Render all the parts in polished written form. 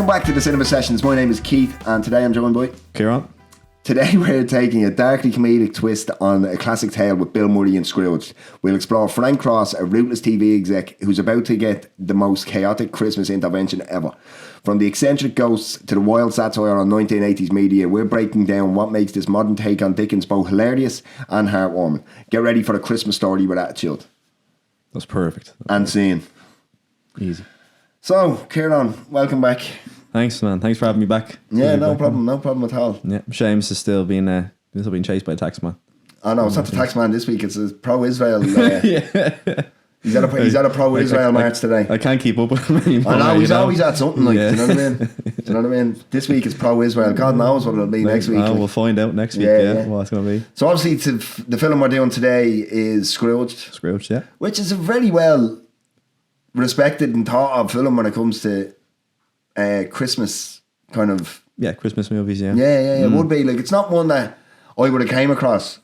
Welcome back to the Cinema Sessions. My name is Keith, and today I'm joined by Kieran. Today we're taking a darkly comedic twist on a classic tale with Bill Murray and Scrooged. We'll explore Frank Ross, a ruthless TV exec who's about to get the most chaotic Christmas intervention ever. From the eccentric ghosts to the wild satire on 1980s media, we're breaking down what makes this modern take on Dickens both hilarious and heartwarming. Get ready for a Christmas story with attitude. That's perfect. And scene. Easy. So, Kieran, welcome back. Thanks, man. Thanks for having me back. Yeah, no problem at all. Yeah, Seamus is still being chased by a taxman. Oh no, it's not the taxman this week. It's a pro-Israel. Yeah. He's at a pro-Israel march today. I can't keep up with him anymore. I know, he's always at something like. Yeah. Do you know what I mean? Do you know what I mean? This week is pro-Israel. God knows what it'll be next week. We'll find out next week. Yeah. What it's going to be. So obviously, the film we're doing today is Scrooged, Yeah. which is a very well respected and thought of film when it comes to Christmas kind of. Yeah, Christmas movies. Yeah. It would be like, it's not one that I would have came across.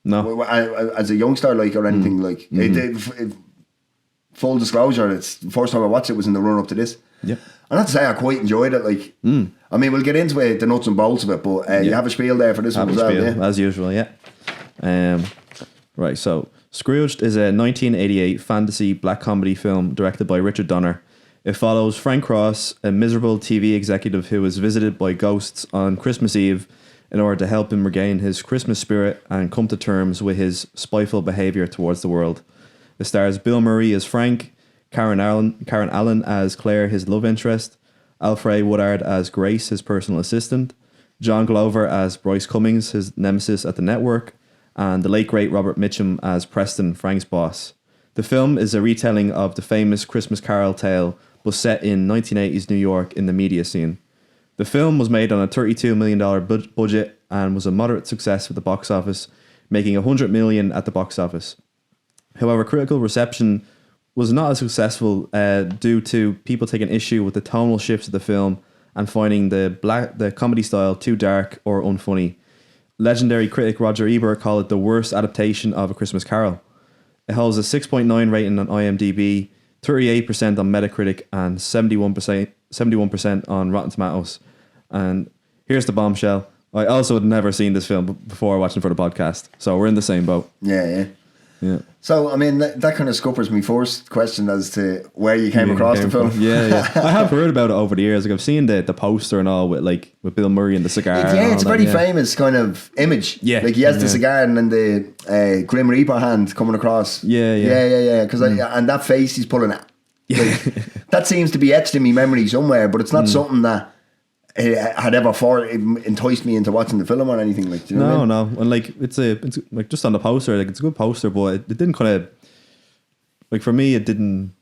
No. As a youngster, like, or anything like. Full disclosure, it's the first time I watched it was in the run up to this. Yeah. I'm not to say I quite enjoyed it. Like, I mean, we'll get into it, the nuts and bolts of it, but you have a spiel there for this one as well. Yeah, as usual. Yeah. Right. So, Scrooged is a 1988 fantasy black comedy film directed by Richard Donner. It follows Frank Ross, a miserable TV executive who is visited by ghosts on Christmas Eve in order to help him regain his Christmas spirit and come to terms with his spiteful behaviour towards the world. It stars Bill Murray as Frank, Karen Allen as Claire, his love interest, Alfred Woodard as Grace, his personal assistant, John Glover as Bryce Cummings, his nemesis at the network, and the late great Robert Mitchum as Preston, Frank's boss. The film is a retelling of the famous Christmas Carol tale, but set in 1980s New York in the media scene. The film was made on a $32 million budget and was a moderate success at the box office, making $100 million at the box office. However, critical reception was not as successful due to people taking issue with the tonal shifts of the film and finding the comedy style too dark or unfunny. Legendary critic Roger Ebert called it the worst adaptation of A Christmas Carol. It holds a 6.9 rating on IMDb, 38% on Metacritic, and 71% on Rotten Tomatoes. And here's the bombshell. I also had never seen this film before watching for the podcast, so we're in the same boat. Yeah. So, I mean, that kind of scuppers me first question as to where you came across the film. Yeah. I have heard about it over the years. Like, I've seen the poster and all with Bill Murray and the cigar. It's a very famous kind of image. Yeah. Like, he has the cigar and then the Grim Reaper hand coming across. Yeah. Because and that face he's pulling at. Like, that seems to be etched in my memory somewhere, but it's not something that had ever enticed me into watching the film or anything. Like, do you know what I mean? No, and like it's like just on the poster, like it's a good poster, but it didn't kind of, like, for me, it didn't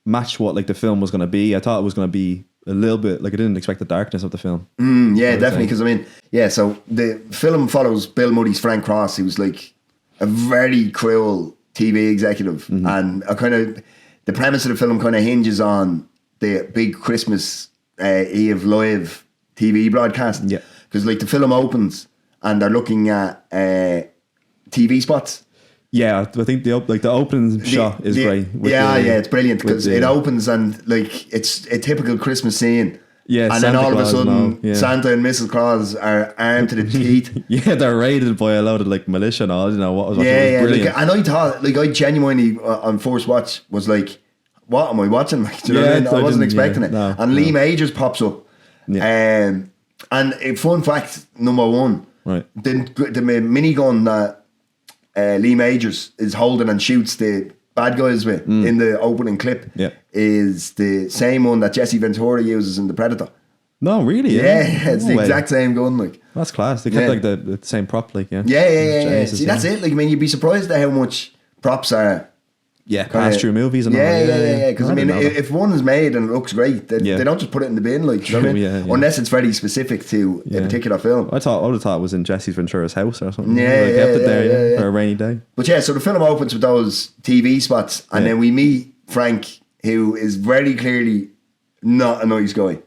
match what like the film was going to be. I thought it was going to be a little bit like, I didn't expect the darkness of the film. Yeah, definitely, because I mean, so the film follows Bill Murray's Frank Ross, who's like a very cruel TV executive, and a kind of the premise of the film kind of hinges on the big Christmas Eve live TV broadcast. Yeah, because like the film opens and they're looking at TV spots. Yeah, I think the opening shot is great. It's brilliant because it opens and like it's a typical Christmas scene. Yeah, and Santa then all Claus of a sudden, Santa and Mrs. Claus are armed to the teeth. Yeah, they're raided by a load of like militia and all. You know what was brilliant. Like, and I thought, like, I genuinely on first watch was like, what am I watching? Like, do you know what I mean? I wasn't expecting it. No, and Lee Majors pops up. Yeah. And a fun fact number one, right? The minigun that Lee Majors is holding and shoots the bad guys with in the opening clip is the same one that Jesse Ventura uses in The Predator. No, really? Yeah, it's the exact same gun. Like, that's class. They kept like the same prop, like Yeah. See, that's it. Like, I mean, you'd be surprised at how much props are. Yeah, pass through movies and all. Yeah. Because I mean, if one is made and it looks great, they don't just put it in the bin, like, you know what I mean? Unless it's very specific to a particular film. I would have thought it was in Jesse Ventura's house or something. Yeah, kept it there for a rainy day. But so the film opens with those TV spots, and then we meet Frank, who is very clearly not a nice guy.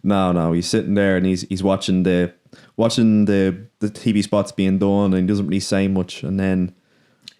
No, he's sitting there and he's watching the TV spots being done, and he doesn't really say much, and then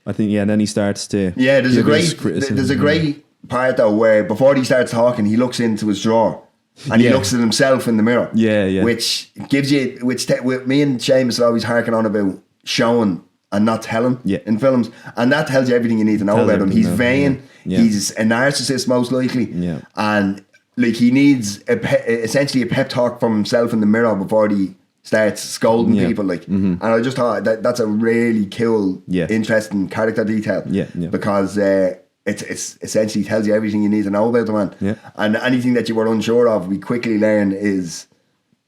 I think, and then he starts to... There's a great part though where before he starts talking, he looks into his drawer and he looks at himself in the mirror. Yeah. Which gives you, me and Seamus are always harking on about showing and not telling in films, and that tells you everything you need to know about him. He's vain. Yeah. He's a narcissist most likely. Yeah. And like he needs essentially a pep talk from himself in the mirror before he starts scolding people. Like, and I just thought that's a really cool, interesting character detail. Yeah. Because it's essentially tells you everything you need to know about the man. Yeah. And anything that you were unsure of, we quickly learn is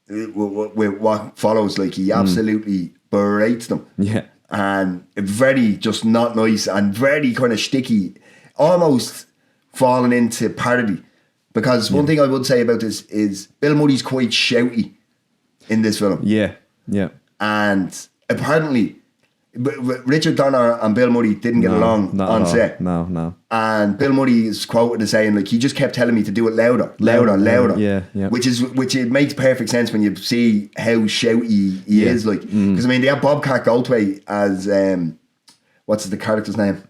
what follows. Like he absolutely berates them. Yeah. And very just not nice and very kind of sticky, almost falling into parody. Because one thing I would say about this is Bill Murray's quite shouty in this film. Yeah. And apparently Richard Donner and Bill Murray didn't get along on set. No. And Bill Murray is quoted as saying, like, he just kept telling me to do it louder. Yeah. Which it makes perfect sense when you see how shouty he is. Like, because I mean, they have Bobcat Goldthwait as what's the character's name?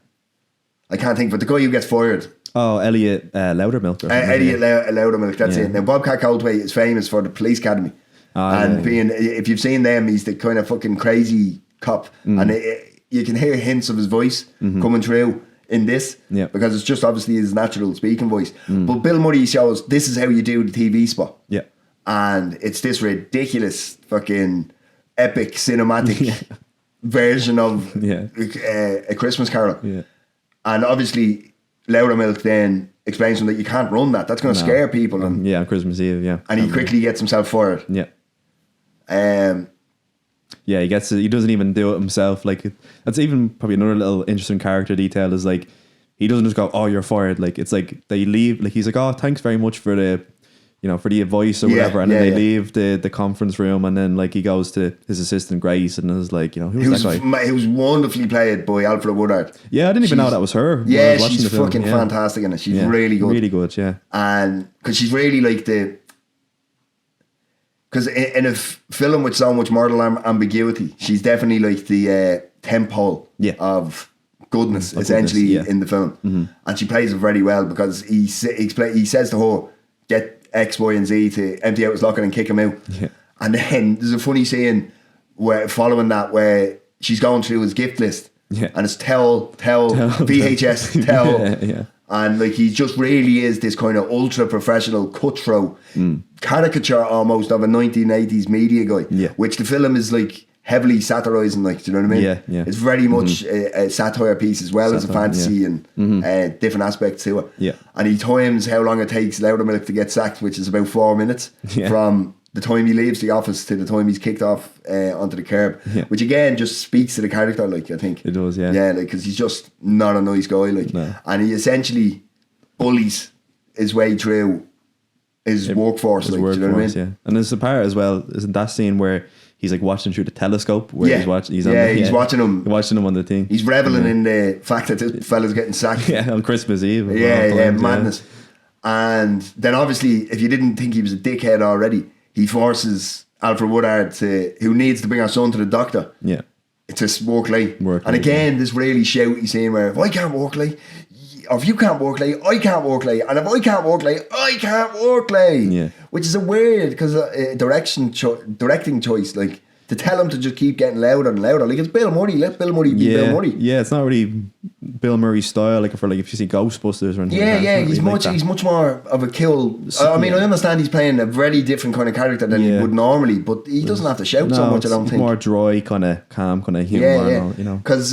I can't think, but the guy who gets fired. Oh, Elliot Loudermilk. Elliot Loudermilk. That's it. Now Bobcat Goldthwait is famous for the Police Academy, being, if you've seen them, he's the kind of fucking crazy cop, and you can hear hints of his voice coming through in this, because it's just obviously his natural speaking voice. But Bill Murray shows this is how you do the TV spot, and it's this ridiculous fucking epic cinematic version of A Christmas Carol, and obviously Loudermilk then explains to him that you can't run that. That's going to scare people, and on Christmas Eve, and he quickly gets himself fired. He gets it. He doesn't even do it himself. Like, that's even probably another little interesting character detail is like, he doesn't just go, oh, you're fired. Like, it's like they leave, like he's like, oh, thanks very much for the, for the advice or whatever. And then they leave the conference room, and then like he goes to his assistant Grace and is like, who's that guy? He was wonderfully played by Alfred Woodard. Yeah, I didn't even know that was her. Yeah, she's fucking fantastic in it. She's really good. Really good, yeah. And because she's really like because in a film with so much moral ambiguity, she's definitely like the temple of goodness, essentially, in the film. And she plays it very well, because he says to her, get X, Y, and Z to empty out his locker and kick him out. And then there's a funny scene following that where she's going through his gift list, and it's tell VHS tell. And like, he just really is this kind of ultra professional cutthroat caricature almost of a 1980s media guy, which the film is like heavily satirizing, like, do you know what I mean? It's very much a satire piece as well as a fantasy and different aspects to it. And he times how long it takes Loudermilk to get sacked, which is about 4 minutes from the time he leaves the office to the time he's kicked off onto the curb, which again just speaks to the character, like, I think it does, like, because he's just not a nice guy, like, and he essentially bullies his way through his workforce, like, do you know what I mean? And there's a part as well, isn't that scene where he's like watching through the telescope, where he's watching watching him on the thing. He's reveling in the fact that this fella's getting sacked on Christmas Eve. Madness. And then obviously, if you didn't think he was a dickhead already, he forces Alfred Woodard who needs to bring our son to the doctor. To work late. And again, this really shouty scene where, if I can't work late, or if you can't work late, I can't work late. And if I can't work late, I can't work late. Which is a weird, because directing choice, like, to tell him to just keep getting louder and louder. Like, it's Bill Murray. Let Bill Murray be Bill Murray. Yeah, it's not really Bill Murray's style. Like, for like, if you see Ghostbusters or anything. He's much more of a cool. I mean, I understand he's playing a very different kind of character than he would normally, but he doesn't have to shout so much. I don't think. More dry, kind of calm, kind of humor. Because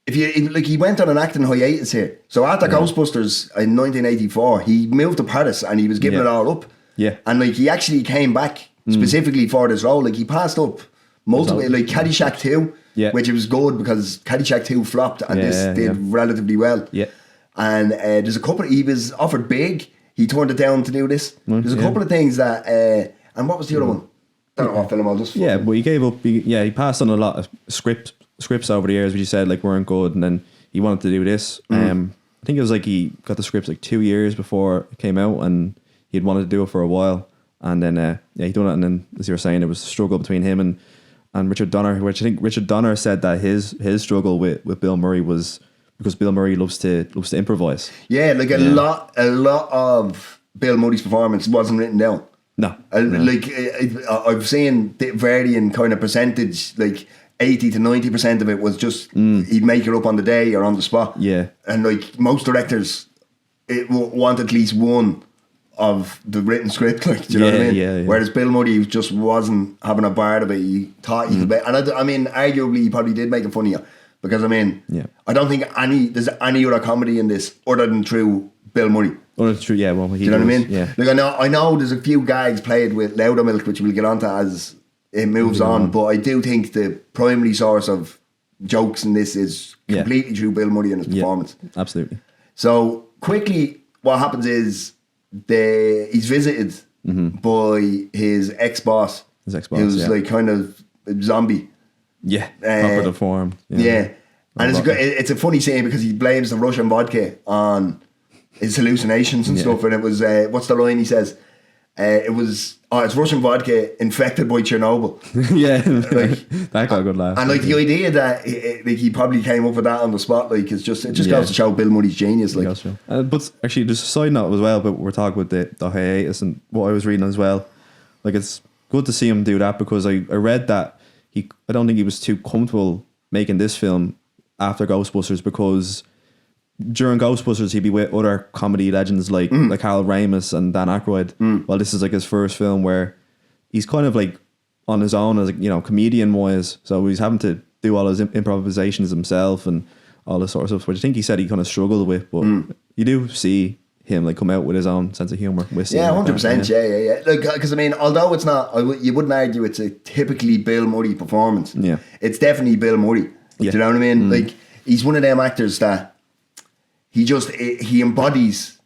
if you like, he went on an acting hiatus here. So after Ghostbusters in 1984, he moved to Paris and he was giving it all up. And like, he actually came back specifically for this role. Like, he passed up multiple, like Caddyshack 2, which was good because Caddyshack 2 flopped and this did relatively well. And there's a couple. He was offered big. He turned it down to do this. There's a couple of things that. And what was the other one? Don't know what film. I'll just. But he gave up. He passed on a lot of scripts over the years, which he said like weren't good, and then he wanted to do this. I think it was like he got the scripts like 2 years before it came out, and he'd wanted to do it for a while, and then he done it, and then, as you were saying, it was a struggle between him and Richard Donner, which I think Richard Donner said that his struggle with Bill Murray was because Bill Murray loves to improvise. Yeah, like a lot of Bill Murray's performance wasn't written down. No. Like I've seen varying kind of percentage, like 80 to 90% of it was just he'd make it up on the day or on the spot. Yeah. And like most directors want at least one of the written script, like, do you know what I mean? Yeah. Whereas Bill Murray just wasn't having a part of it. He thought he could be, and I mean, arguably he probably did make it funnier, because I mean, I don't think there's any other comedy in this other than through Bill Murray. Oh, that's true. Yeah, well, do you know what I mean? Yeah. Like I know there's a few gags played with Loudermilk, which we'll get onto as it moves on. But I do think the primary source of jokes in this is completely through Bill Murray and his performance. Absolutely. So quickly, what happens is he's visited by his ex-boss. Who's like kind of a zombie. Yeah, proper deformed. Yeah. And it's a funny saying because he blames the Russian vodka on his hallucinations and stuff. And it was, what's the line he says? It's Russian vodka infected by Chernobyl. That got a good laugh. And like the idea that he probably came up with that on the spot, like it just goes to show Bill Murray's genius. Like, but actually, there's a side note as well. But we're talking about the hiatus and what I was reading as well. Like, it's good to see him do that, because I read that I don't think he was too comfortable making this film after Ghostbusters, because during Ghostbusters he'd be with other comedy legends like Harold Ramis and Dan Aykroyd. Well, this is like his first film where he's kind of like on his own as, you know, comedian wise, so he's having to do all his improvisations himself and all this sort of stuff, which I think he said he kind of struggled with, but you do see him like come out with his own sense of humour. 100%. Yeah. Like, because I mean, although it's not, you wouldn't argue it's a typically Bill Murray performance. Yeah, it's definitely Bill Murray. Do you know what I mean? Like, he's one of them actors that he embodies,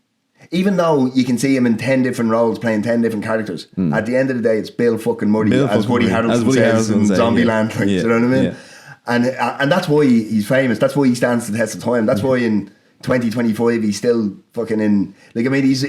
even though you can see him in 10 different roles playing 10 different characters, at the end of the day it's Bill fucking Murray, as Woody Harrelson says in Zombieland. Like, do you know what I mean? And that's why he's famous. That's why he stands the test of time. That's why in 2025 he's still fucking in, like, I mean, he's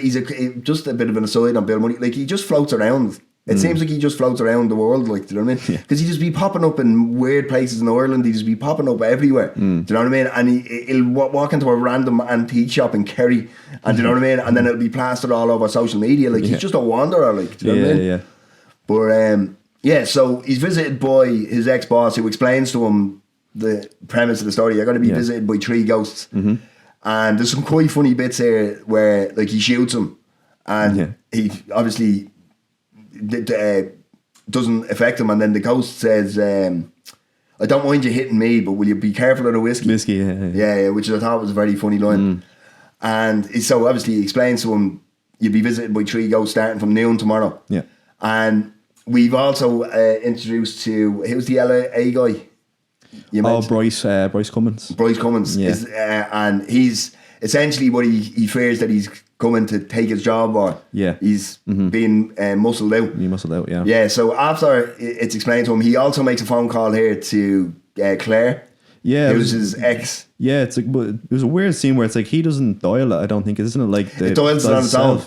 just a bit of an aside on Bill Murray. Like, he just floats around. It seems like he just floats around the world, like, do you know what I mean? Because he just be popping up in weird places in Ireland. He just be popping up everywhere. Do you know what I mean? And he'll walk into a random antique shop in Kerry, and do you know what I mean? And then it'll be plastered all over social media. Like, he's just a wanderer, like, do you know what I mean? But so he's visited by his ex-boss, who explains to him the premise of the story. You're going to be visited by 3 ghosts. And there's some quite funny bits here where, like, he shoots him, and he obviously doesn't affect him, and then the ghost says, I don't mind you hitting me, but will you be careful of the whiskey? Yeah, which I thought was a very funny line. And so obviously he explains to him, you'll be visited by 3 ghosts starting from noon tomorrow. And we've also introduced to, who's the LA guy? Bryce Cummins. Bryce Cummins. And he's essentially what he fears that he's coming to take his job, or he's being muscled out. Yeah, so after it's explained to him, he also makes a phone call here to Claire, who's his ex. Yeah, it's like, it was a weird scene where it's like he doesn't dial it, I don't think, isn't it? Like, it dials it on its own.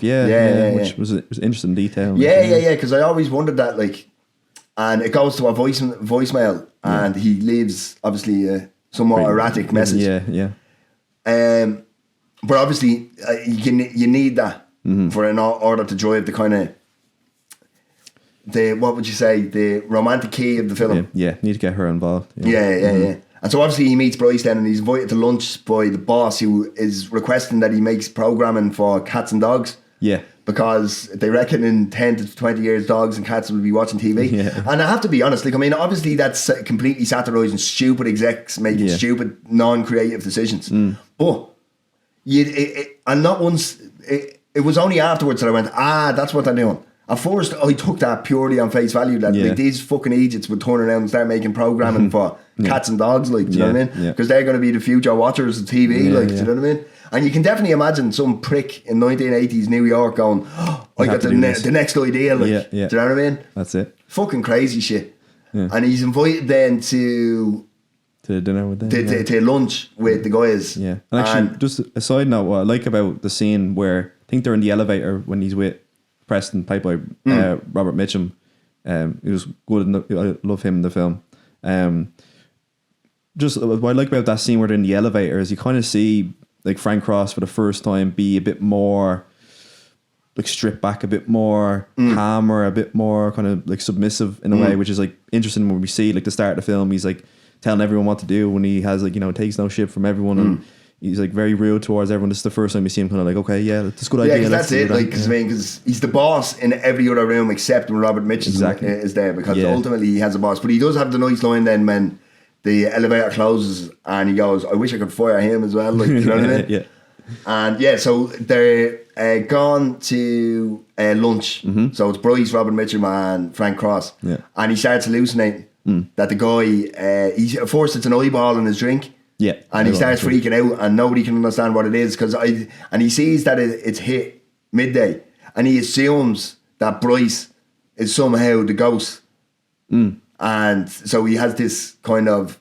Which was an interesting detail. Because I always wondered that, like, and it goes to a voicemail, and he leaves obviously a somewhat erratic message. But obviously, you need that for in order to drive the kind of what would you say, the romantic key of the film. Need to get her involved. And so obviously he meets Bryce then, and he's invited to lunch by the boss, who is requesting that he makes programming for cats and dogs. Because they reckon in 10 to 20 years dogs and cats will be watching TV. And I have to be honest, like, I mean, obviously that's completely satirising stupid execs making stupid non-creative decisions. But and not once, it was only afterwards that I went, that's what they're doing. At first I took that purely on face value, that like, these fucking idiots would turn around and start making programming for cats and dogs, like, do you know what I mean? Because they're going to be the future watchers of TV, like, do you know what I mean? And you can definitely imagine some prick in 1980s New York going, I got the next idea, like, do you know what I mean? That's it. Fucking crazy shit. And he's invited then to dinner with them, to lunch with the guys. And actually, just a side note, what I like about the scene where I think they're in the elevator when he's with Preston, played by Robert Mitchum. He was good. I love him in the film. just what I like about that scene where they're in the elevator is you kind of see like Frank Cross for the first time be a bit more like stripped back, a bit more calmer, a bit more kind of like submissive in a way, which is like interesting when we see like the start of the film. He's like telling everyone what to do when he has like, you know, takes no shit from everyone and he's like very rude towards everyone. This is the first time you see him kind of like, okay, yeah, that's a good idea. Yeah, that's it. Like, because he's the boss in every other room except when Robert Mitchum is there, because ultimately he has a boss. But he does have the nice line then when the elevator closes and he goes, I wish I could fire him as well. Like, you know what I mean? Yeah. And yeah, so they're gone to lunch. So it's Bryce, Robert Mitchum and Frank Cross. Yeah. And he starts hallucinating that the guy, first it's an eyeball in his drink. Yeah. And he starts freaking out and nobody can understand what it is. And he sees that it's hit midday and he assumes that Bryce is somehow the ghost. And so he has this kind of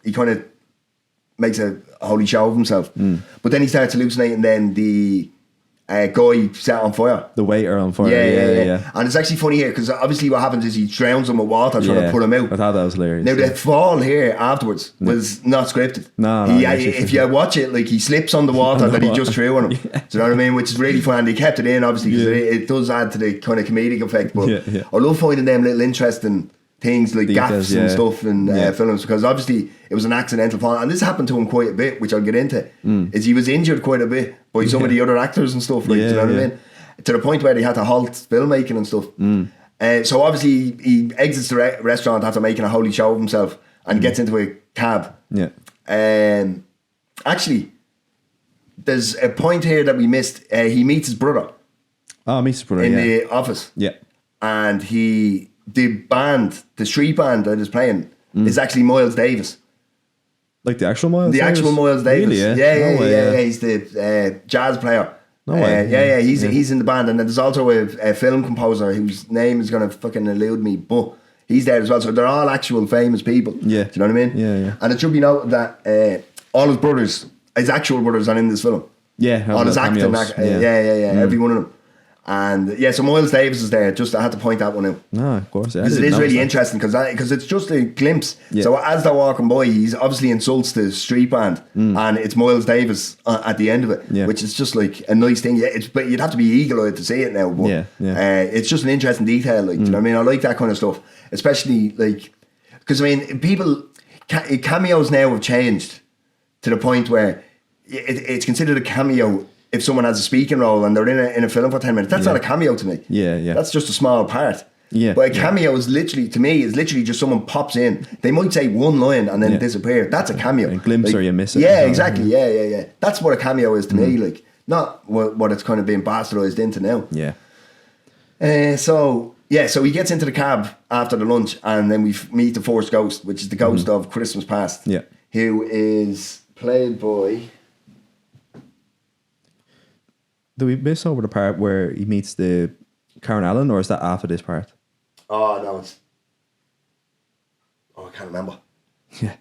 makes a holy show of himself. But then he starts hallucinating then the guy set on fire. The waiter on fire. Yeah. And it's actually funny here because obviously what happens is he drowns him with water trying to put him out. I thought that was hilarious. Now the fall here afterwards was not scripted. No, if you watch it, like he slips on the water that he just threw on him. Do you know what I mean? Which is really fun. And they kept it in obviously because it does add to the kind of comedic effect. But I love finding them little interesting things like gaffes and stuff in films, because obviously it was an accidental fall, and this happened to him quite a bit, which I'll get into. Is he was injured quite a bit by some of the other actors and stuff, like, do you know what I mean, to the point where they had to halt filmmaking and stuff. So obviously he exits the restaurant after making a holy show of himself and gets into a cab. Actually there's a point here that we missed. He meets his brother in the office, and the street band that is playing is actually Miles Davis. Like the actual Miles Davis? The actual Miles Davis. Really, yeah. He's the jazz player. No way. He's in the band. And then there's also a film composer whose name is going to fucking elude me, but he's there as well. So they're all actual famous people. Yeah. Do you know what I mean? Yeah. And it should be noted that all his brothers, his actual brothers, are in this film. Yeah. All his acting. Every one of them. And so Miles Davis is there. I had to point that one out. No, of course. Because it is really interesting because it's just a glimpse. So as they're walking by, he's obviously insults the street band, and it's Miles Davis at the end of it, which is just like a nice thing. But you'd have to be eagle-eyed to see it now. But it's just an interesting detail. Like, do you know what I mean? I like that kind of stuff, especially like because I mean, cameos now have changed to the point where it's considered a cameo if someone has a speaking role and they're in a film for 10 minutes. That's not a cameo to me. Yeah. That's just a small part. Yeah. But a cameo is literally, to me, just someone pops in. They might say one line and then disappear. That's a cameo. A glimpse, like, or you miss it. Yeah, exactly. Yeah. That's what a cameo is to me. Like, not what it's kind of being bastardized into now. Yeah. So he gets into the cab after the lunch, and then we meet the first ghost, which is the ghost of Christmas Past. Yeah. Who is played by... Do we miss over the part where he meets the Karen Allen, or is that after this part? Oh, no, it's... I can't remember. Yeah.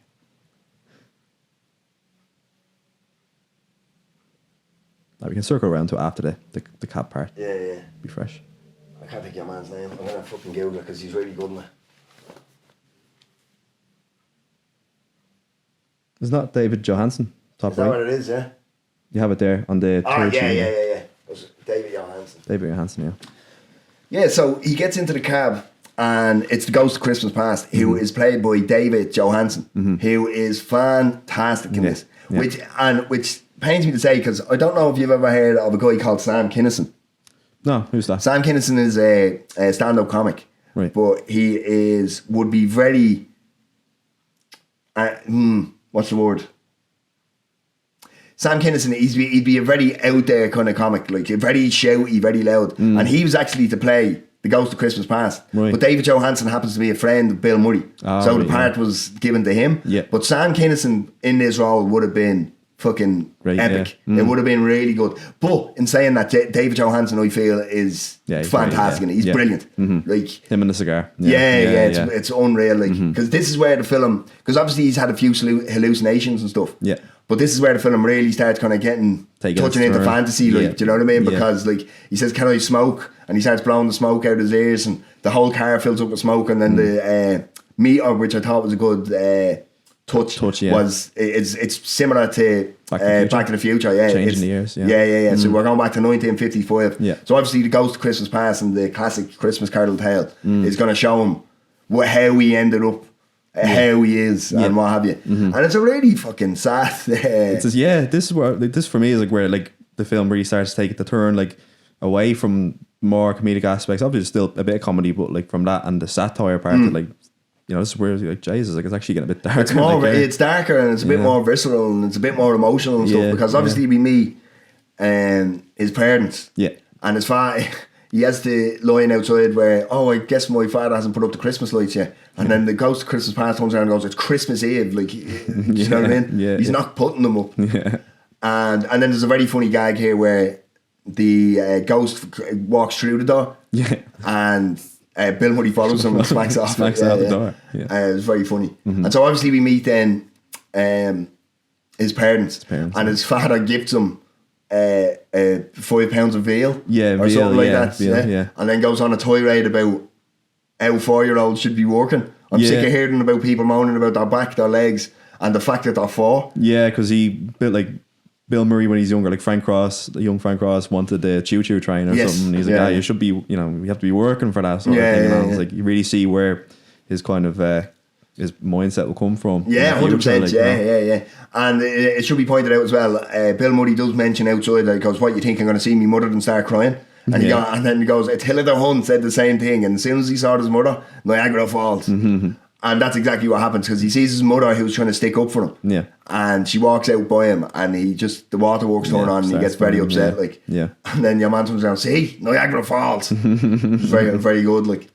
We can circle around to after the cab part. Yeah. Be fresh. I can't think of your man's name. I'm going to fucking Google it because he's really good in it. Isn't that David Johansen? Top is that right? What it is, yeah? You have it there on the third yeah. It was David Johansen. David Johansen, yeah. Yeah, so he gets into the cab and it's the ghost of Christmas Past, who is played by David Johansen, who is fantastic in this. Yeah. Which pains me to say, because I don't know if you've ever heard of a guy called Sam Kinison. No, who's that? Sam Kinison is a stand-up comic, right? But he would be very what's the word? Sam Kinison, he'd be a very out there kind of comic, like very shouty, very loud, and he was actually to play the Ghost of Christmas Past. Right. But David Johansen happens to be a friend of Bill Murray, so the part was given to him. Yeah. But Sam Kinison in this role would have been fucking epic. It would have been really good. But in saying that, David Johansen, I feel, is fantastic, and he's brilliant. Like him and the cigar. It's unreal. Like because this is where the film, because obviously he's had a few hallucinations and stuff. Yeah. But this is where the film really starts kind of touching into fantasy, like, do you know what I mean? Because like he says, "Can I smoke?" and he starts blowing the smoke out of his ears, and the whole car fills up with smoke, and then the meter, which I thought was a good touch yeah. was it's similar to Back to the Future. Yeah, changing the years. Yeah, yeah. So we're going back to 1955. Yeah. So obviously, the Ghost of Christmas Past and the classic Christmas Carol tale is going to show him how he ended up, how he is, and what have you. And it's a really fucking sad. This is where this for me is like where like the film really starts to take the turn like away from more comedic aspects. Obviously, still a bit of comedy, but like from that and the satire part, of, like. You know, this is where like Jesus, like it's actually getting a bit darker. It's more, it's darker and it's a bit more visceral and it's a bit more emotional and stuff because obviously we meet his parents. Yeah. And his father, he has the line outside where, I guess my father hasn't put up the Christmas lights yet. And then the Ghost of Christmas Past comes around and goes, it's Christmas Eve. Like, you know what I mean? Yeah, He's not putting them up. Yeah. And then there's a very funny gag here where the ghost walks through the door. Yeah. And Bill Murray follows him and smacks off the door. Yeah. It's very funny. And so obviously we meet then his parents, and his father gifts him £5 of veal, or something like that. Veal. And then goes on a tirade about how 4-year-olds should be working. I'm sick of hearing about people moaning about their back, their legs, and the fact that they're 4. Yeah, because he built like Bill Murray when he's younger, like young Frank Cross wanted the choo-choo train or something. He's like, you should be, you have to be working for that sort of thing. It's like you really see where his kind of his mindset will come from. Yeah, 100%. Like, yeah. And it should be pointed out as well. Bill Murray does mention outside, like, goes, "What you think I'm going to see me mother and start crying?" And and then he goes, "Attila the Hun said the same thing." And as soon as he saw his mother, Niagara Falls. And that's exactly what happens because he sees his mother who's trying to stick up for him. Yeah. And she walks out by him and the waterworks turn on and he gets very upset. Like, and then your man comes down, see, Niagara Falls. Very, very good. Like,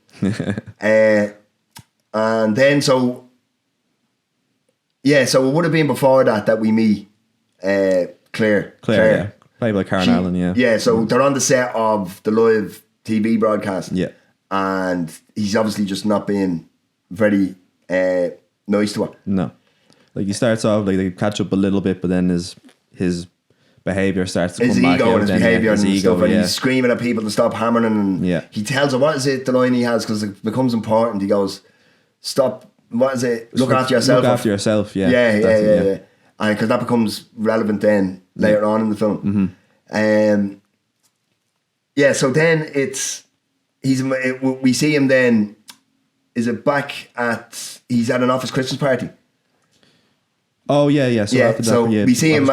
and then so it would have been before that we meet Claire. Yeah. Played by Karen Allen, Yeah, so they're on the set of the live TV broadcast. Yeah. And he's obviously just not being very nice to her. No, like he starts off like they catch up a little bit, but then his behaviour starts to come back out. His behaviour and stuff, and he's screaming at people to stop hammering. And he tells her, what is it? The line he has because it becomes important. He goes, "Stop! What is it? Look after yourself." Look after yourself. Yeah, yeah. And because that becomes relevant then later on in the film. So then we see him then. Is it back at? He's at an office Christmas party. Oh yeah. So we see him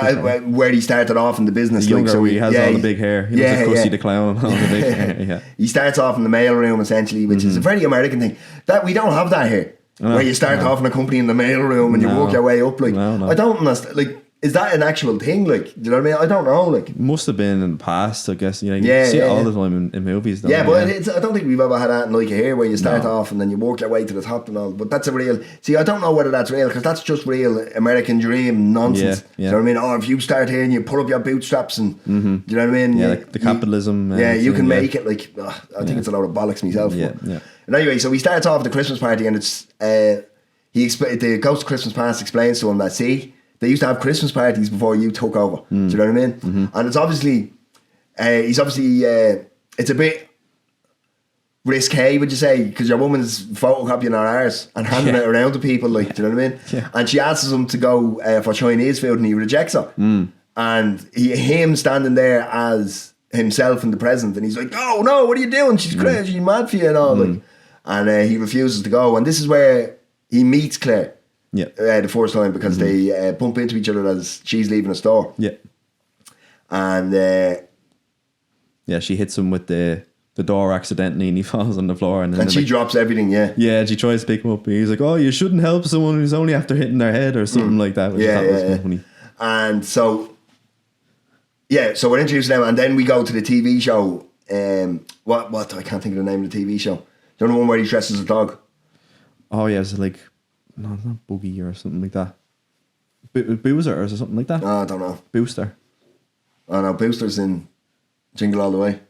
where he started off in the business. Younger, so he has all the big hair. He looks like Krusty the Clown. All the big hair. Yeah. He starts off in the mail room essentially, which is a very American thing. That we don't have that here. Where you start off in a company in the mail room and you work your way up. Like I don't understand. Like, is that an actual thing? Like, do you know what I mean? I don't know. Like, must have been in the past, I guess. You see it all the time in movies. But I don't think we've ever had that in like here, where you start off and then you work your way to the top and all. But that's a real. See, I don't know whether that's real because that's just real American dream nonsense. Do you know what I mean? Or if you start here and you pull up your bootstraps and do you know what I mean? Yeah, like the capitalism. You can make it. Like, I think it's a load of bollocks myself. Yeah. And anyway, so he starts off at the Christmas party and it's the Ghost of Christmas Past explains to him that they used to have Christmas parties before you took over. Do you know what I mean? And it's obviously, it's a bit risque, would you say? Because your woman's photocopying her arse and handing it around to people, like, do you know what I mean? Yeah. And she asks him to go for Chinese food and he rejects her. And him standing there as himself in the present and he's like, no, what are you doing? She's crazy, she's mad for you and all. Like, and he refuses to go. And this is where he meets Claire. Yeah, the first time because they bump into each other as she's leaving a store. Yeah, and she hits him with the door accidentally and he falls on the floor and she drops everything. Yeah, and she tries to pick him up. And he's like, "Oh, you shouldn't help someone who's only after hitting their head or something like that." Which was funny. And so we're introduced now, and then we go to the TV show. What I can't think of the name of the TV show. The one where he dresses as a dog. Oh yeah, it's like. No, it's not Boogie or something like that. Boozer or something like that? I don't know. Booster. Oh no, Booster's in Jingle All the Way.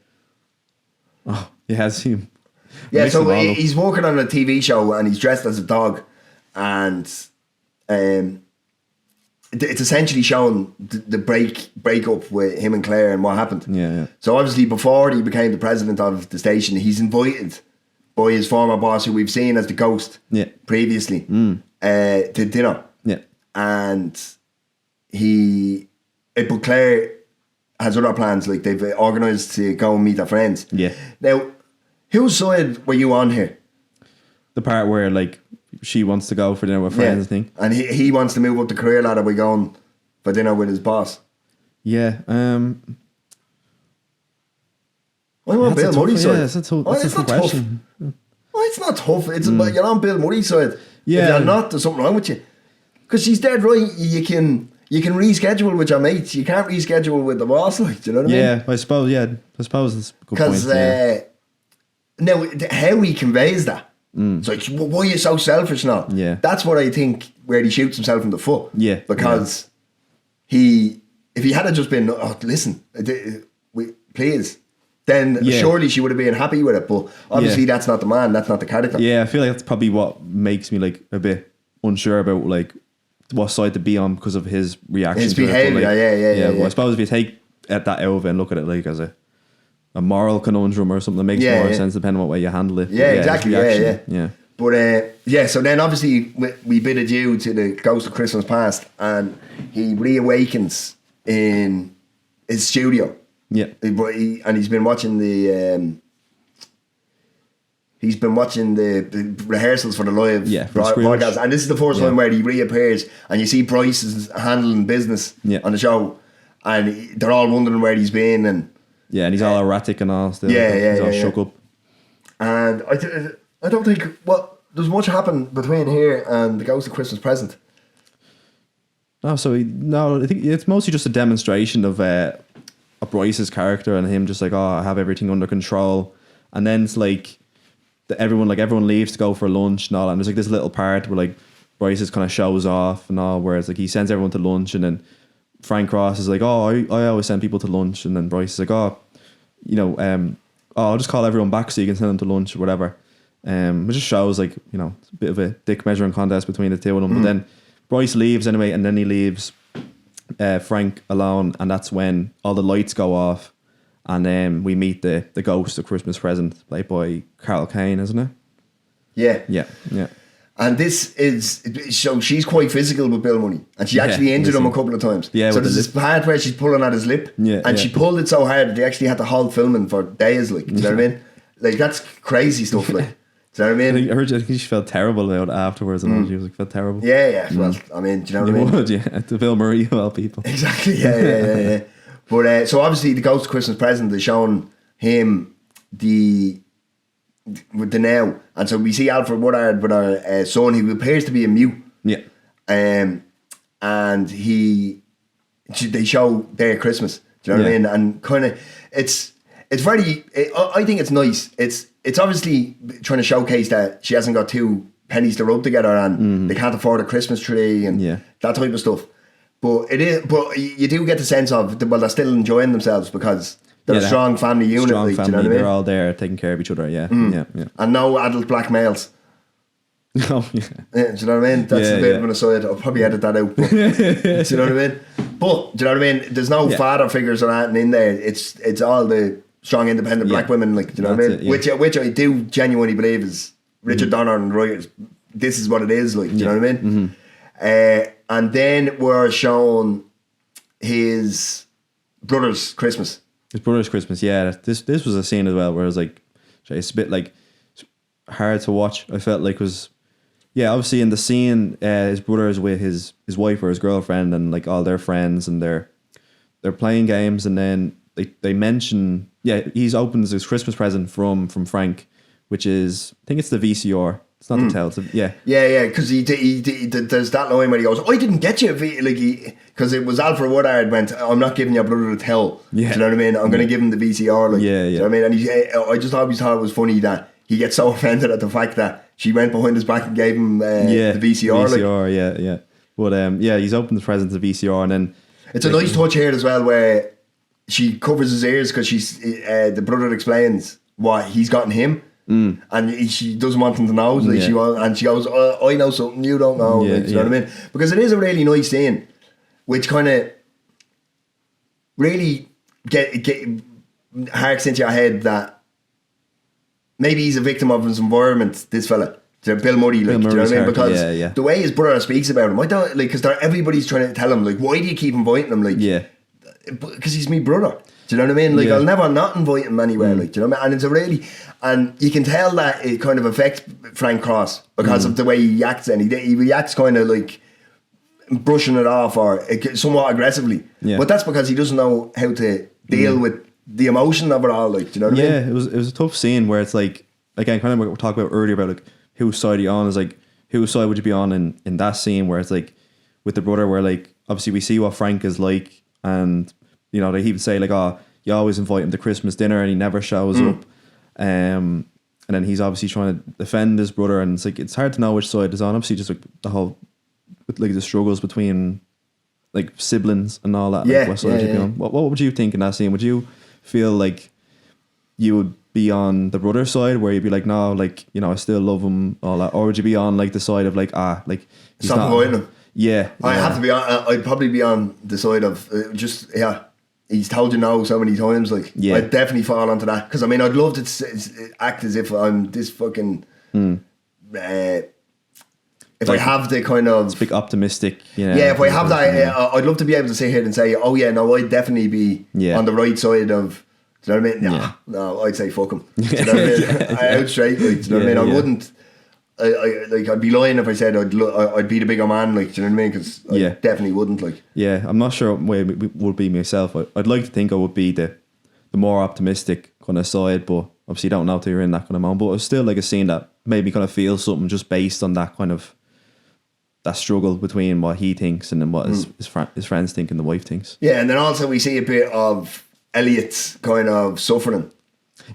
Oh, he has him. Yeah, so he's working on a TV show and he's dressed as a dog, and it's essentially showing the breakup with him and Claire and what happened. Yeah. So obviously before he became the president of the station, he's invited by his former boss, who we've seen as the ghost previously, to dinner. Yeah. and but Claire has other plans, like they've organised to go and meet their friends. Yeah. Now, whose side were you on here? The part where like she wants to go for dinner with friends, thing, and he wants to move up the career ladder by going for dinner with his boss. Yeah. I want Bill Murray's side. Yeah, that's a tough question. Well, it's not tough. It's about you're on Bill Murray's side. Yeah. If you're not, there's something wrong with you. Because she's dead right. You can reschedule with your mates. You can't reschedule with the boss. Like, do you know what I mean? Yeah, I suppose. Yeah, I suppose it's a good point. Because now how he conveys that. It's like, why are you so selfish now? Yeah. That's what I think where he shoots himself in the foot. Yeah. Because if he had just been, oh, listen, please, then surely she would have been happy with it. But obviously that's not the man, that's not the character. Yeah, I feel like that's probably what makes me like a bit unsure about like what side to be on because of his reaction. His behaviour, like, yeah. Well, I suppose if you take that out of it and look at it like as a moral conundrum or something that makes more sense depending on what way you handle it. Yeah, exactly. Yeah. But so then obviously we bid adieu to the Ghost of Christmas Past, and he reawakens in his studio. Yeah, and he's been watching the rehearsals for the live broadcast, and this is the first time where he reappears, and you see Bryce is handling business on the show, and they're all wondering where he's been, and he's all erratic and all still. He's all shook up. And I don't think there's much happen between here and the Ghost of Christmas Present. I think it's mostly just a demonstration of Bryce's character and him just like, I have everything under control, and then it's like everyone leaves to go for lunch and all, and there's like this little part where like Bryce just kind of shows off and all, where it's like he sends everyone to lunch, and then Frank Ross is like, I always send people to lunch, and then Bryce is like, I'll just call everyone back so you can send them to lunch or whatever. It just shows like, it's a bit of a dick measuring contest between the two of them. But then Bryce leaves anyway, and then he leaves Frank alone, and that's when all the lights go off, and then we meet the Ghost of Christmas Present, played by Carol Kane, isn't it? Yeah. And this is, so she's quite physical with Bill Murray, and she actually injured him a couple of times. So there's this part where she's pulling at his lip, and she pulled it so hard that they actually had to halt filming for days. Like, do you know what I mean? Like, that's crazy stuff. Like, do you know what I mean? I think she felt terrible about it afterwards, and she was like, felt terrible. Yeah. Well, I mean, do you know what I mean? Would, to Bill Murray of all people. Exactly. Yeah. But so obviously, the Ghost of Christmas Present is showing him with the now, and so we see Alfred Woodard with our son, who appears to be a mute. Yeah. And they show their Christmas. Do you know what I mean? And kind of, it's very. I think it's nice. It's obviously trying to showcase that she hasn't got two pennies to rub together, and they can't afford a Christmas tree and that type of stuff. But you do get the sense of they're still enjoying themselves because they're a strong family unit. Strong family. Do you know what I mean? They're all there taking care of each other. Yeah. And no adult black males. Oh yeah. Do you know what I mean? That's a bit of an aside. I'll probably edit that out. But, do you know what I mean? But do you know what I mean? There's no father figures or anything in there. It's all the strong, independent black women. Like, do you know what I mean? Which I do genuinely believe is Richard Donner and writers. This is what it is. Like, do you know what I mean? And then we're shown his brother's Christmas. His brother's Christmas. Yeah. This was a scene as well where I was like, it's a bit like hard to watch. I felt like it was. Yeah, obviously in the scene, his brother is with his wife or his girlfriend and like all their friends, and they're playing games, and then they mention he opens his Christmas present from Frank, which is, I think it's the VCR. It's not the tell. Because he there's that line where he goes, I didn't get you, because it was Alfred Woodard went, I'm not giving your brother the tell. Do you know what I mean? I'm going to give him the VCR. Like, do you know what I mean? And I just always thought it was funny that he gets so offended at the fact that she went behind his back and gave him the VCR. VCR, But he's opened the present to the VCR, and then it's a nice touch here as well where she covers his ears because she's the brother explains what he's gotten him, and she doesn't want him to know. Like she goes, I know something you don't know. You know what I mean? Because it is a really nice scene, which kind of really get harks into your head that maybe he's a victim of his environment, this fella. to Bill Murray, like, do you know what I mean? Because the way his brother speaks about him, I don't like, because everybody's trying to tell him, like, why do you keep inviting him? Like, because he's me brother. Do you know what I mean? Like, I'll never not invite him anywhere. Like, do you know what I mean? And it's a really, and you can tell that it kind of affects Frank Cross because of the way he acts, and he reacts kind of like brushing it off or somewhat aggressively. But that's because he doesn't know how to deal with the emotion of it all. Like, do you know what I mean? It was a tough scene where it's like, again, kind of what we were talking about earlier about like whose side are you on, is like, whose side would you be on in that scene where it's like with the brother, where like obviously we see what Frank is like, and you know, they even say like, oh, you always invite him to Christmas dinner and he never shows up, and then he's obviously trying to defend his brother, and it's like, it's hard to know which side is on. Obviously just like the whole, like the struggles between like siblings and all that. Like, what side would you be on? What would you think in that scene? Would you feel like you would be on the brother side where you'd be like, no, like, you know, I still love him, all that, or would you be on like the side of like, like, stop avoiding him? I have to be on. I'd probably be on the side of he's told you no so many times. Like, I'd definitely fall onto that, because I mean, I'd love to act as if I'm this fucking if like, I have the kind of, it's big optimistic, you know, if I have that, I'd love to be able to sit here and say, oh yeah, no, I'd definitely be on the right side of, do you know what I mean? No, I'd say fuck him. Do you know what I mean? Out straight, like, do you know what I mean? I wouldn't, like, I'd be lying if I said I'd be the bigger man, like, do you know what I mean? Because I definitely wouldn't, like. Yeah, I'm not sure what it would be myself. I'd like to think I would be the more optimistic kind of side, but obviously you don't know till you're in that kind of moment. But it was still like a scene that made me kind of feel something just based on that kind of, that struggle between what he thinks and then what his friends think and the wife thinks. Yeah, and then also we see a bit of Elliot's kind of suffering.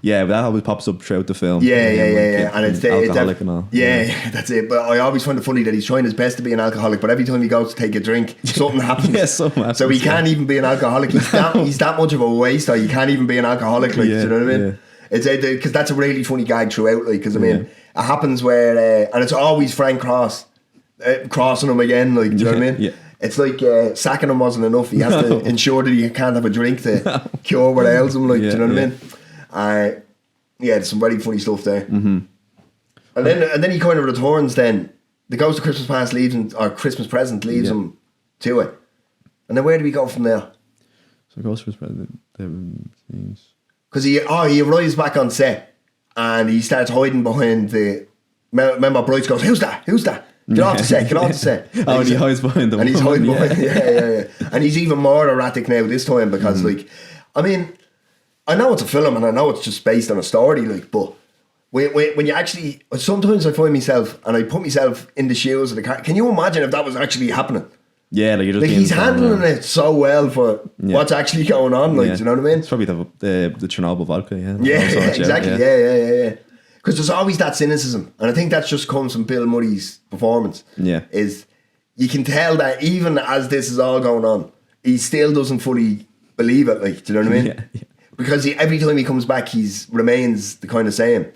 Yeah, but that always pops up throughout the film. Yeah. And it's alcoholic and all. Yeah, that's it. But I always find it funny that he's trying his best to be an alcoholic, but every time he goes to take a drink, something happens. Something happens. So he can't even be an alcoholic. He's that much of a waster. You can't even be an alcoholic. Like, do you know what I mean? It's because that's a really funny gag throughout. Like, because I mean, it happens where, and it's always Frank Cross crossing him again. Like, do you know what I mean? It's like sacking him wasn't enough. He has to ensure that he can't have a drink to cure what ails him. Like, do you know what I mean? There's some very funny stuff there. And then he kind of returns. Then the Ghost of Christmas Past leaves him, or Christmas Present leaves him to it. And then where do we go from there? So Ghost of Christmas Present, because he arrives back on set and he starts hiding behind the. Remember, Bryce goes, "Who's that? Who's that? Get off the set, get off the set." And he hides behind them. And he's hiding behind, And he's even more erratic now this time because, like, I mean, I know it's a film and I know it's just based on a story, like, but when you actually, sometimes I find myself and I put myself in the shoes of the car. Can you imagine if that was actually happening? Yeah, like, you're just he's handling it so well for what's actually going on, like, do you know what I mean? It's probably the Chernobyl vodka, exactly, yeah. Because there's always that cynicism, and I think that just comes from Bill Murray's performance. Is you can tell that even as this is all going on, he still doesn't fully believe it. Like, do you know what I mean? Because every time he comes back, remains the kind of same.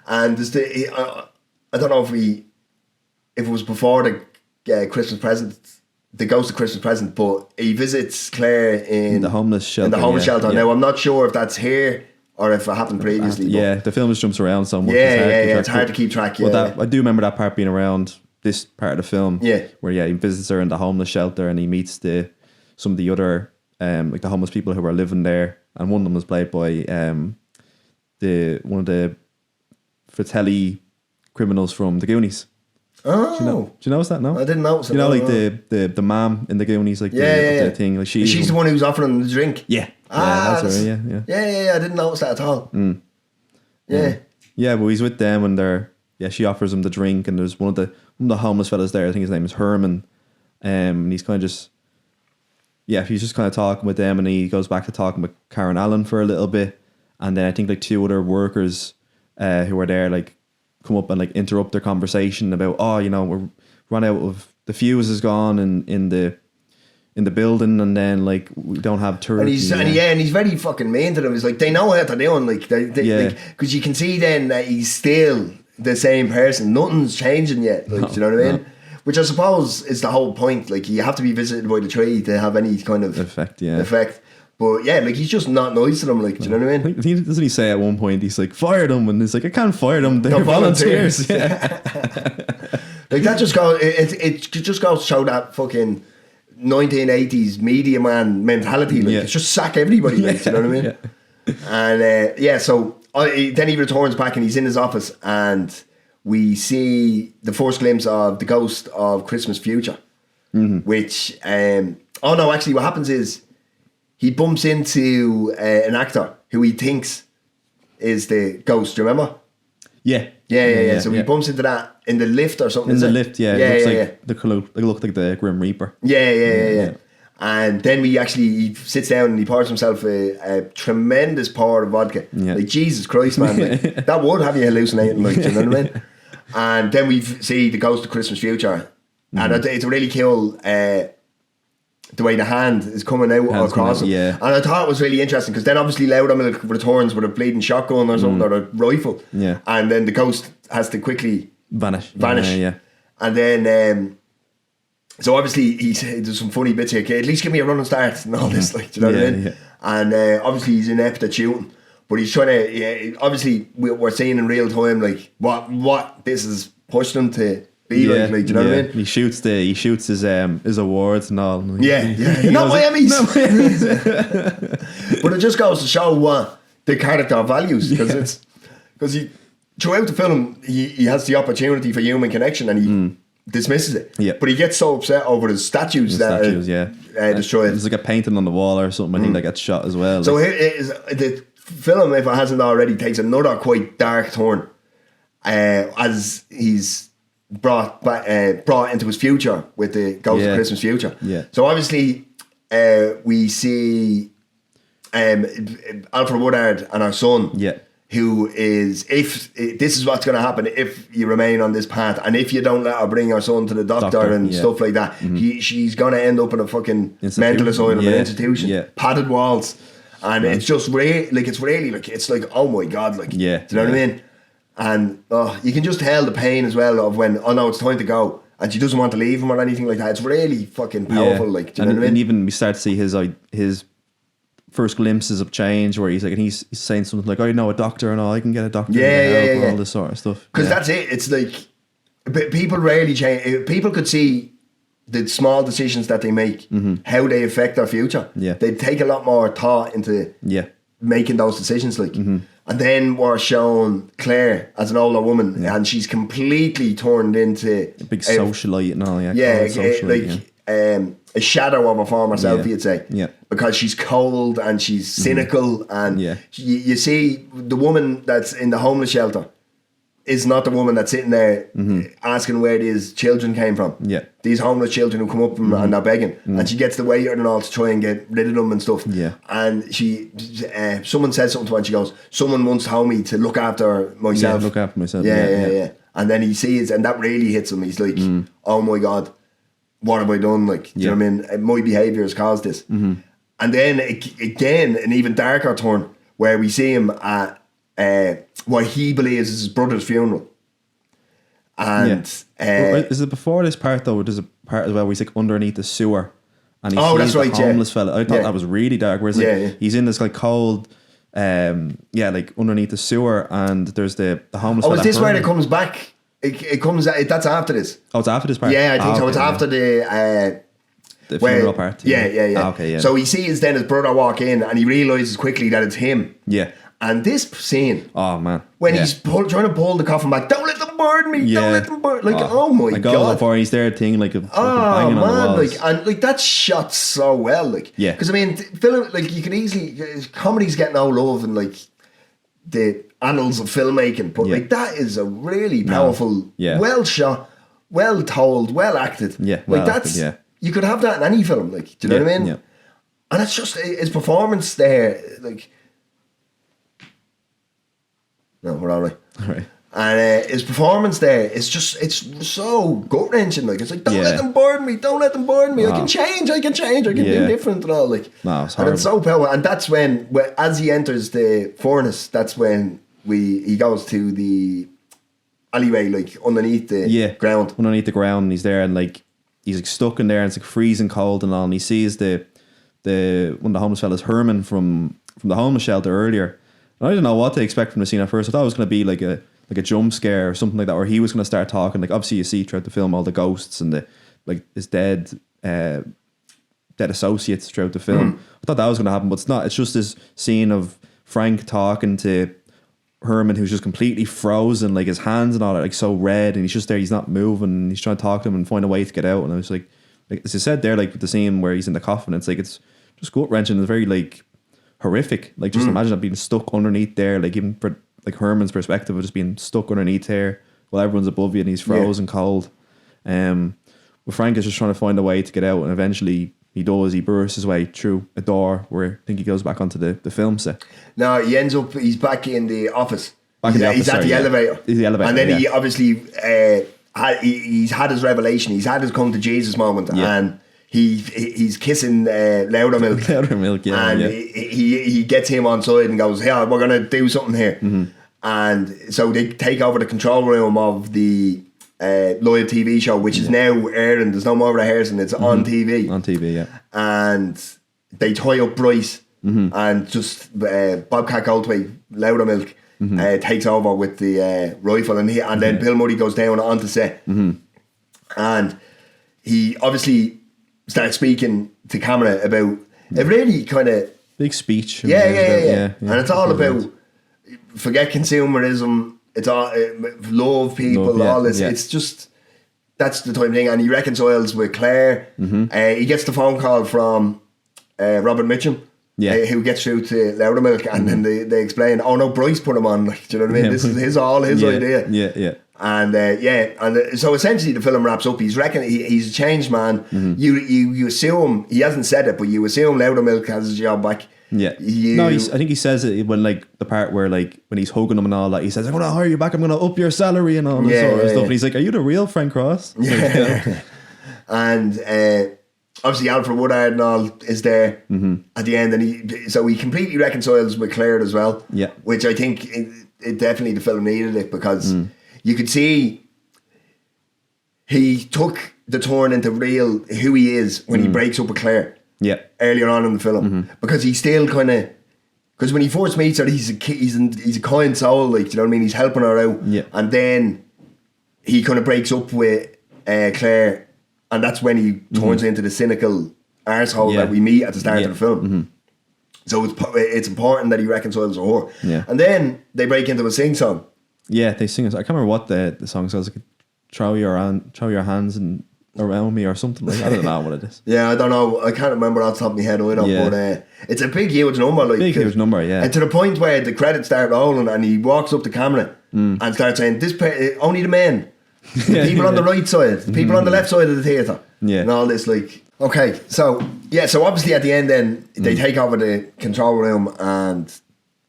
And there's I don't know if it was before the Christmas Present, the Ghost of Christmas Present, but he visits Claire in the homeless shelter. Now I'm not sure if that's here or if it happened previously. The film just jumps around so much. It's hard to keep track. But I do remember that part being around this part of the film. Where he visits her in the homeless shelter and he meets some of the other like the homeless people who are living there, and one of them was played by one of the Fratelli criminals from the Goonies. Oh, do you notice that? No, I didn't notice. You know, like the mom in the Goonies, like the thing, like she's the one who's offering him the drink. That's her. Yeah. I didn't notice that at all. But he's with them and she offers him the drink, and there's one of the homeless fellas there. I think his name is Herman, and he's kind of just he's just kind of talking with them, and he goes back to talking with Karen Allen for a little bit, and then I think like two other workers who are there like come up and like interrupt their conversation about, we're run out of the fuse is gone in the building, and then like we don't have turkey. And he's very fucking mean to them. He's like, they know what they're doing, like because you can see then that he's still the same person. Nothing's changing yet. Like, do you know what I mean? Which I suppose is the whole point. Like, you have to be visited by the tree to have any kind of effect. But yeah, like he's just not nice to them, like, do you know what I mean? Doesn't he say at one point, he's like, fire them, and he's like, I can't fire them, they're volunteers. Yeah. Like that just goes, it just goes to show that fucking 1980s media man mentality, like it's just sack everybody, like, do you know what I mean? And so then he returns back and he's in his office and we see the first glimpse of the ghost of Christmas Future, which actually what happens is he bumps into an actor who he thinks is the ghost. Do you remember? Yeah. So he bumps into that in the lift or something. In the lift, yeah. It looks like the Grim Reaper. Yeah. And then he sits down and he pours himself a tremendous pour of vodka. Yeah. Like, Jesus Christ, man. Like, that would have you hallucinating, like, do you know what I mean? And then we see the ghost of Christmas Future. And it's really cool. The way the hand is coming out across him. Yeah. And I thought it was really interesting because then obviously Loudermilk returns with a bleeding shotgun or something or a rifle. Yeah. And then the ghost has to quickly vanish. Yeah. And then so obviously there's some funny bits here. At least give me a running start and all this, like, do you know what I mean? Yeah. And obviously he's inept at shooting. But he's trying to obviously we're seeing in real time like what this has pushed him to be like, do you know what I mean? He shoots his awards and all. Not my Emmys. But it just goes to show what the character values, because he throughout the film he has the opportunity for human connection and he dismisses it. Yeah. But he gets so upset over his statues that are destroyed. There's like a painting on the wall or something. I think that gets shot as well. So here is the film, if it hasn't already, takes another quite dark turn as he's brought into his future with the ghost of Christmas Future. Yeah. So obviously we see Alfred Woodard and our son, who is, if this is what's going to happen if you remain on this path, and if you don't let her bring our son to the doctor and stuff like that, she's going to end up in a fucking mental asylum, an institution, padded walls, and it's just really it's like, oh my God, like, do you know what I mean? And you can just tell the pain as well of when, oh no, it's time to go, and she doesn't want to leave him or anything like that. It's really fucking powerful, like, do you know what I mean? And even we start to see his first glimpses of change, where he's like, and he's saying something like, I know a doctor and all, I can get a doctor and all this sort of stuff. Because that's it. It's like people rarely change. If people could see the small decisions that they make, how they affect their future. Yeah, they take a lot more thought into making those decisions, like. And then we're shown Claire as an older woman, and she's completely turned into a big socialite and all. A shadow of her former self, you'd say. Yeah. Because she's cold and she's cynical, and you see the woman that's in the homeless shelter is not the woman that's sitting there asking where these children came from. Yeah. These homeless children who come up and they're begging. And she gets the waiter and all to try and get rid of them and stuff. Yeah. And she, someone says something to her and she goes, someone once told me to look after myself. Yeah, look after myself. Yeah. And then he sees, and that really hits him. He's like, oh my God, what have I done? Like, do you know what I mean? My behaviour has caused this. And then again, an even darker turn where we see him at what he believes is his brother's funeral. And is it before this part though? There's a part as well where he's like underneath the sewer and he sees the homeless fella. I thought that was really dark. Whereas he's in this like cold, like underneath the sewer, and there's the homeless fella. Oh, is this where it comes back? It comes. That's after this. Oh, it's after this part. Yeah, I think so. It's after the funeral part. Yeah. Okay, yeah. So he sees then his brother walk in, and he realizes quickly that it's him. Yeah. And this scene, oh man, when he's trying to pull the coffin back, don't let them burn me, don't let them burn. Like, oh my God, before he's there, thing like banging on the walls. Like, and like that's shot so well, like, because I mean, film, like, you can easily, comedy's getting no love in like the annals of filmmaking, but like that is a really powerful, well shot, well told, well acted. Yeah, like that's you could have that in any film, like, do you know what I mean? Yeah. And it's just his performance there, like. No, we're all right. And his performance there is just, it's so gut-wrenching. Like, it's like, don't let them burn me, don't let them burn me. I can change, I can do different and all. Like, no, it's horrible. And it's so powerful. And that's when as he enters the furnace, that's when he goes to the alleyway, like underneath the ground. Underneath the ground, and he's there, and like he's like stuck in there, and it's like freezing cold and all, and he sees the one of the homeless fellas, Herman from the homeless shelter earlier. And I didn't know what to expect from the scene at first. I thought it was going to be like a jump scare or something like that, or he was going to start talking. Like obviously you see throughout the film all the ghosts and his dead associates throughout the film. I thought that was going to happen, but it's not. It's just this scene of Frank talking to Herman, who's just completely frozen, like his hands and all that, like so red, and he's just there, he's not moving, and he's trying to talk to him and find a way to get out. And I was like as you said there, like with the scene where he's in the coffin, it's like it's just gut wrenching. It's very like horrific. Like just imagine that being stuck underneath there, like even for like Herman's perspective of just being stuck underneath there while everyone's above you and he's frozen cold. But Frank is just trying to find a way to get out, and eventually he does. He bursts his way through a door where I think he goes back onto the film set. No, he's back in the office. He's at the elevator. He's the elevator. And then he obviously he's had his revelation. He's had his come to Jesus moment, and he's kissing Loudermilk. Loudermilk, yeah. And he gets him on side and goes, "Yeah, we're gonna do something here." And so they take over the control room of the live TV show, which is now airing. There's no more rehearsing. It's on TV. On TV, yeah. And they tie up Bryce, and just Bobcat Goldthwait, Loudermilk, takes over with the rifle, and then Bill Murray goes down onto set, and he obviously starts speaking to camera about a really kind of big speech. Yeah. And it's all about forget consumerism. It's all love people, all this. It's just that's the type of thing. And he reconciles with Claire. He gets the phone call from Robert Mitchum, who gets through to Loudermilk, and then they explain, "Oh no, Bryce put him on." Like, do you know what I mean? This is his idea. Yeah. And so essentially the film wraps up. He's a changed man. You assume he hasn't said it, but you assume Loudermilk has his job back. Yeah. I think he says it when like the part where like when he's hugging him and all that, he says, "I'm gonna hire you back, I'm gonna up your salary," and all this sort of stuff. And he's like, "Are you the real Frank Ross?" Yeah. And obviously Alfred Woodard and all is there at the end, and he completely reconciles with Claire as well. Yeah. Which I think it definitely the film needed it, because you could see he took the turn into real who he is when he breaks up with Claire. Yeah. Earlier on in the film, because he's still kind of, because when he first meets her, he's a kind soul, like, do you know what I mean? He's helping her out, and then he kind of breaks up with Claire, and that's when he turns into the cynical arsehole that we meet at the start of the film. So it's important that he reconciles with her. Yeah. And then they break into a sing song. Yeah, they sing. I can't remember what the song says. Like, throw your hands and around me or something like that. I don't know what it is. Yeah, I don't know. I can't remember off the top of my head either, but it's a big huge number. Like, big huge number, yeah. And to the point where the credits start rolling and he walks up the camera and starts saying, only the men. The people on the right side, the people on the left side of the theatre. Yeah. And all this, like, okay, so obviously at the end then they take over the control room, and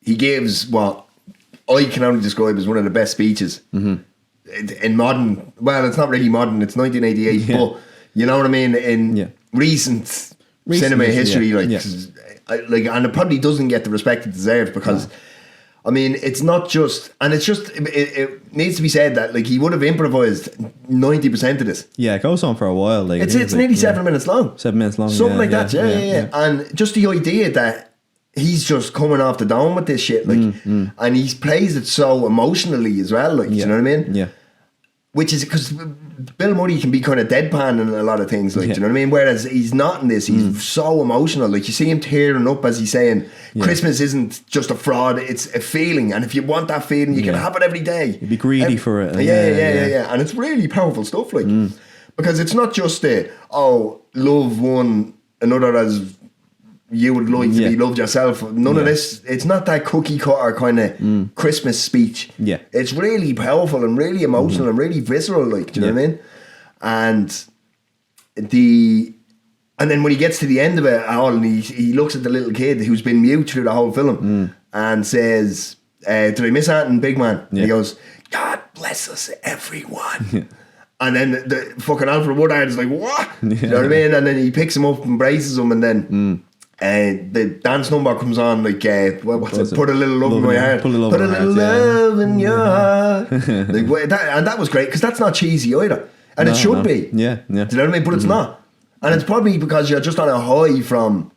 he gives what I can only describe as one of the best speeches in modern, well, it's not really modern, it's 1988, but you know what I mean, in recent cinema history, and it probably doesn't get the respect it deserves, because I mean, it's not just, and it's just, it needs to be said that like he would have improvised 90% of this. Yeah, it goes on for a while. Like it's nearly 7 minutes long. 7 minutes long, something like that. Yeah. And just the idea that he's just coming off the dome with this shit, like, and he plays it so emotionally as well, like, you know what I mean? Yeah. Which is because Bill Murray can be kind of deadpan in a lot of things, like, do you know what I mean? Whereas he's not in this. He's so emotional. Like, you see him tearing up as he's saying, Christmas isn't just a fraud, it's a feeling. And if you want that feeling, you can have it every day. You'd be greedy for it. Yeah. And it's really powerful stuff, like, because it's not just love one another as you would like to be loved yourself. None of this. It's not that cookie cutter kind of Christmas speech. Yeah, it's really powerful and really emotional and really visceral. Like, do you know what I mean? And then when he gets to the end of it all, and he looks at the little kid who's been mute through the whole film and says, "Did I miss anything, big man?" And he goes, "God bless us, everyone." And then the fucking Alfred Woodard is like, "What?" You know what I mean? And then he picks him up, embraces him, and then the dance number comes on, like, what's it? Put a little love in my heart. Put a little love in your heart. Like, that was great, because that's not cheesy either. And it should be. Yeah. Do you know what I mean? But it's not. And it's probably because you're just on a high from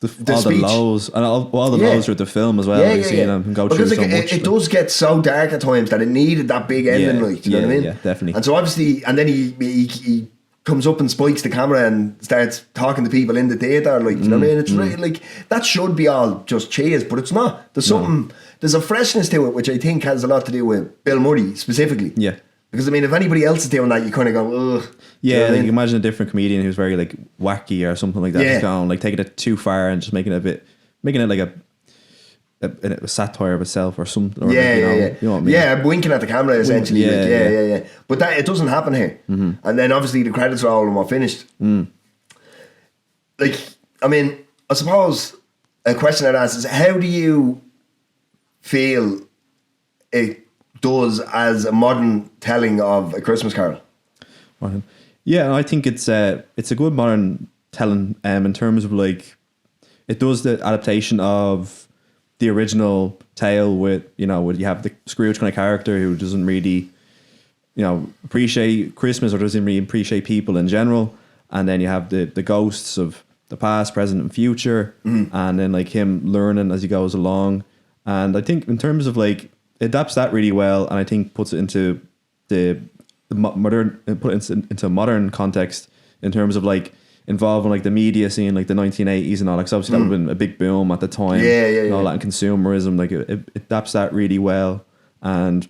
all speech. the lows and all the lows through the film as well. Him go because through so much. It does get so dark at times that it needed that big ending. Like, you know what I mean? Yeah, definitely. And so obviously, and then he comes up and spikes the camera and starts talking to people in the theatre. Like, you know what I mean? It's really like that should be all just cheers, but it's not. There's something. There's a freshness to it which I think has a lot to do with Bill Murray specifically. Yeah. Because I mean, if anybody else is doing that, you kind of go, ugh. Yeah, like, I mean? Imagine a different comedian who's very like wacky or something like that. Just going like taking it too far and just making it like a satire of itself or something. Or you know what I mean? Yeah, winking at the camera essentially. Yeah. But it doesn't happen here. Mm-hmm. And then obviously the credits roll and we're finished. Like, I mean, I suppose a question I'd ask is, how do you feel it does as a modern telling of A Christmas Carol? Yeah, I think it's a good modern telling in terms of like it does the adaptation of the original tale with you have the Scrooge kind of character who doesn't really appreciate Christmas or doesn't really appreciate people in general, and then you have the ghosts of the past, present, and future, and then like him learning as he goes along. And I think in terms of like it adapts that really well, and I think puts it into the modern, into a modern context in terms of like involving like the media scene, like the 1980s and all. Like, so obviously that would have been a big boom at the time. And all that, and consumerism. Like it adapts that really well and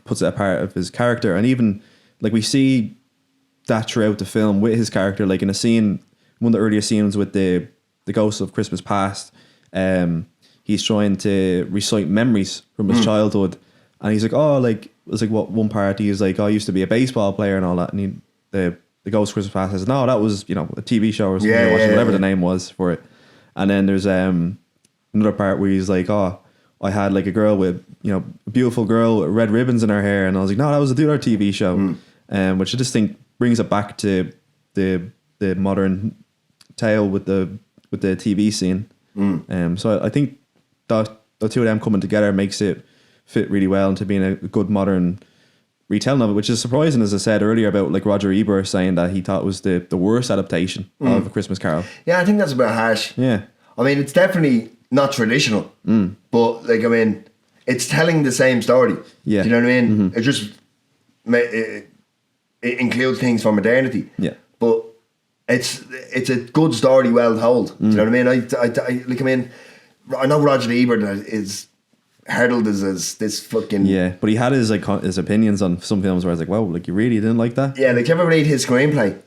puts it a part of his character. And even like we see that throughout the film with his character. Like in a scene, one of the earlier scenes with the ghosts of Christmas past. He's trying to recite memories from his childhood, and he's like, "Oh, like it was like what one part he's like, oh, I used to be a baseball player and all that." And the Ghost Christmas Past says, "No, that was a TV show or something, whatever the name was for it." And then there's another part where he's like, "Oh, I had like a girl with a beautiful girl with red ribbons in her hair," and I was like, "No, that was a other TV show," which I just think brings it back to the modern tale with the TV scene. So I think that the two of them coming together makes it fit really well into being a good modern retelling of it, which is surprising, as I said earlier, about like Roger Ebert saying that he thought it was the worst adaptation of A Christmas Carol. Yeah, I think that's a bit harsh. Yeah. I mean, it's definitely not traditional, but like, I mean, it's telling the same story. Yeah. Do you know what I mean? It just it includes things from modernity. Yeah. But it's a good story, well told. Do you know what I mean? I know Roger Ebert is heralded as this fucking... Yeah, but he had his opinions on some films where I was like, wow, like you really didn't like that? Yeah, like you ever read his screenplay?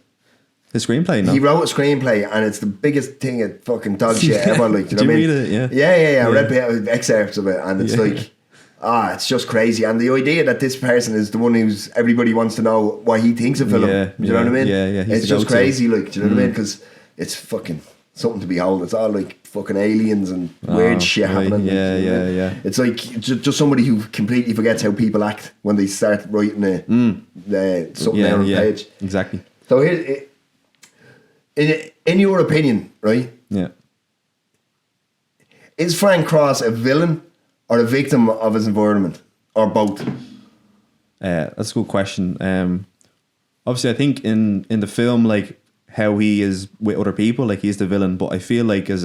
His screenplay? No. He wrote a screenplay and it's the biggest thing of fucking dog shit ever. Like, do you know what I mean? Read it? Yeah. I read excerpts of it and it's like... it's just crazy. And the idea that this person is the one who's everybody wants to know what he thinks of film. Do you know what I mean? Yeah. It's just crazy, like, do you know what I mean? Because it's fucking something to behold. It's all like fucking aliens and weird shit happening. Yeah. It's like just somebody who completely forgets how people act when they start writing something down on a page. Exactly. So here, in your opinion, right? Yeah. Is Frank Cross a villain or a victim of his environment, or both? That's a good question. Obviously, I think in the film, like how he is with other people, like he's the villain. But I feel like I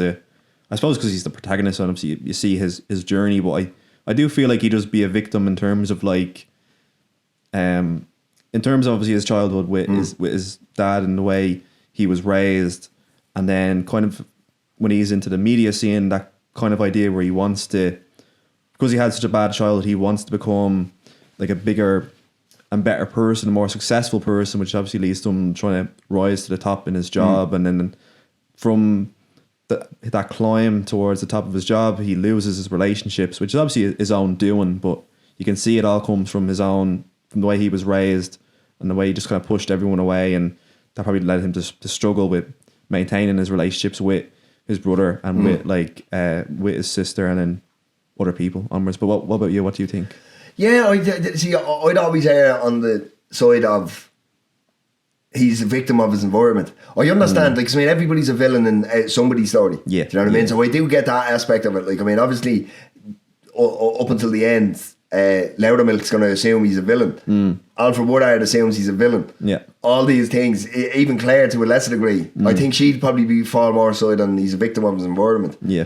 suppose because he's the protagonist, and obviously you see his journey. But I do feel like he does be a victim in terms of like, in terms of obviously his childhood with his dad and the way he was raised, and then kind of when he's into the media scene, that kind of idea where he wants to. Because he had such a bad childhood, he wants to become like a bigger and better person, a more successful person, which obviously leads to him trying to rise to the top in his job. And then from that climb towards the top of his job, he loses his relationships, which is obviously his own doing, but you can see it all comes from from the way he was raised and the way he just kind of pushed everyone away. And that probably led him to struggle with maintaining his relationships with his brother and with his sister and then other people onwards. But what about you? What do you think? Yeah, I'd always err on the side of he's a victim of his environment. I understand, like, I mean, everybody's a villain in somebody's story. Yeah. Do you know what I mean? So I do get that aspect of it. Like, I mean, obviously, up until the end, Loudermilk's going to assume he's a villain. Alfred Woodard assumes he's a villain. Yeah. All these things, even Claire to a lesser degree. I think she'd probably be far more side on he's a victim of his environment. Yeah.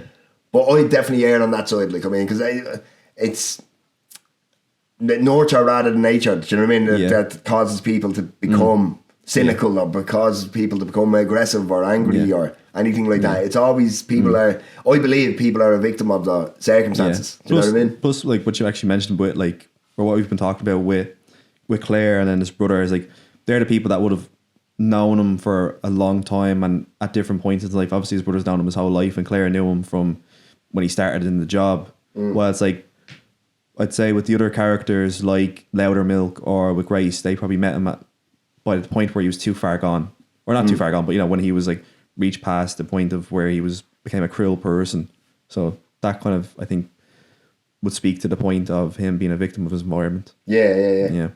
But I definitely err on that side. Like, I mean, because it's nurture rather than nature. Do you know what I mean? That causes people to become cynical or causes people to become aggressive or angry or anything like that. It's always people are. I believe people are a victim of the circumstances. Do you know what I mean? Plus, like what you actually mentioned with like, or what we've been talking about with Claire and then his brother is like they're the people that would have known him for a long time and at different points in his life. Obviously, his brother's known him his whole life, and Claire knew him from when he started in the job. Well, it's like I'd say with the other characters like Loudermilk or with Grace, they probably met him by the point where he was too far gone, or not too far gone, but you know when he was like reached past the point of where he became a cruel person. So that kind of I think would speak to the point of him being a victim of his environment. Yeah.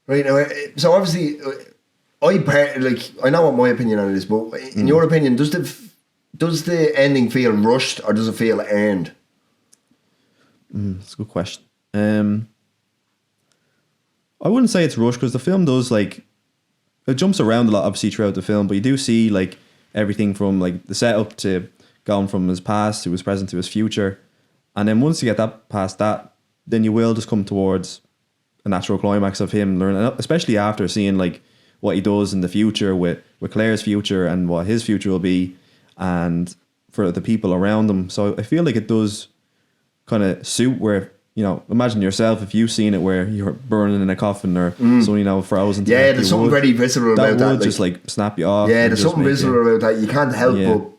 Right now, so obviously, I know what my opinion on it is, but in your opinion, does the ending feel rushed or does it feel earned? That's a good question. I wouldn't say it's rushed because the film does like it jumps around a lot obviously throughout the film, but you do see like everything from like the setup to going from his past to his present to his future, and then once you get that past that, then you will just come towards a natural climax of him learning, especially after seeing like what he does in the future with Claire's future and what his future will be, and for the people around him. So I feel like it does kind of suit where, you know, imagine yourself if you've seen it where you're burning in a coffin or so, you know, frozen. Yeah, there's something very visceral about that. That would just like snap you off. Yeah, there's something visceral about that. You can't help but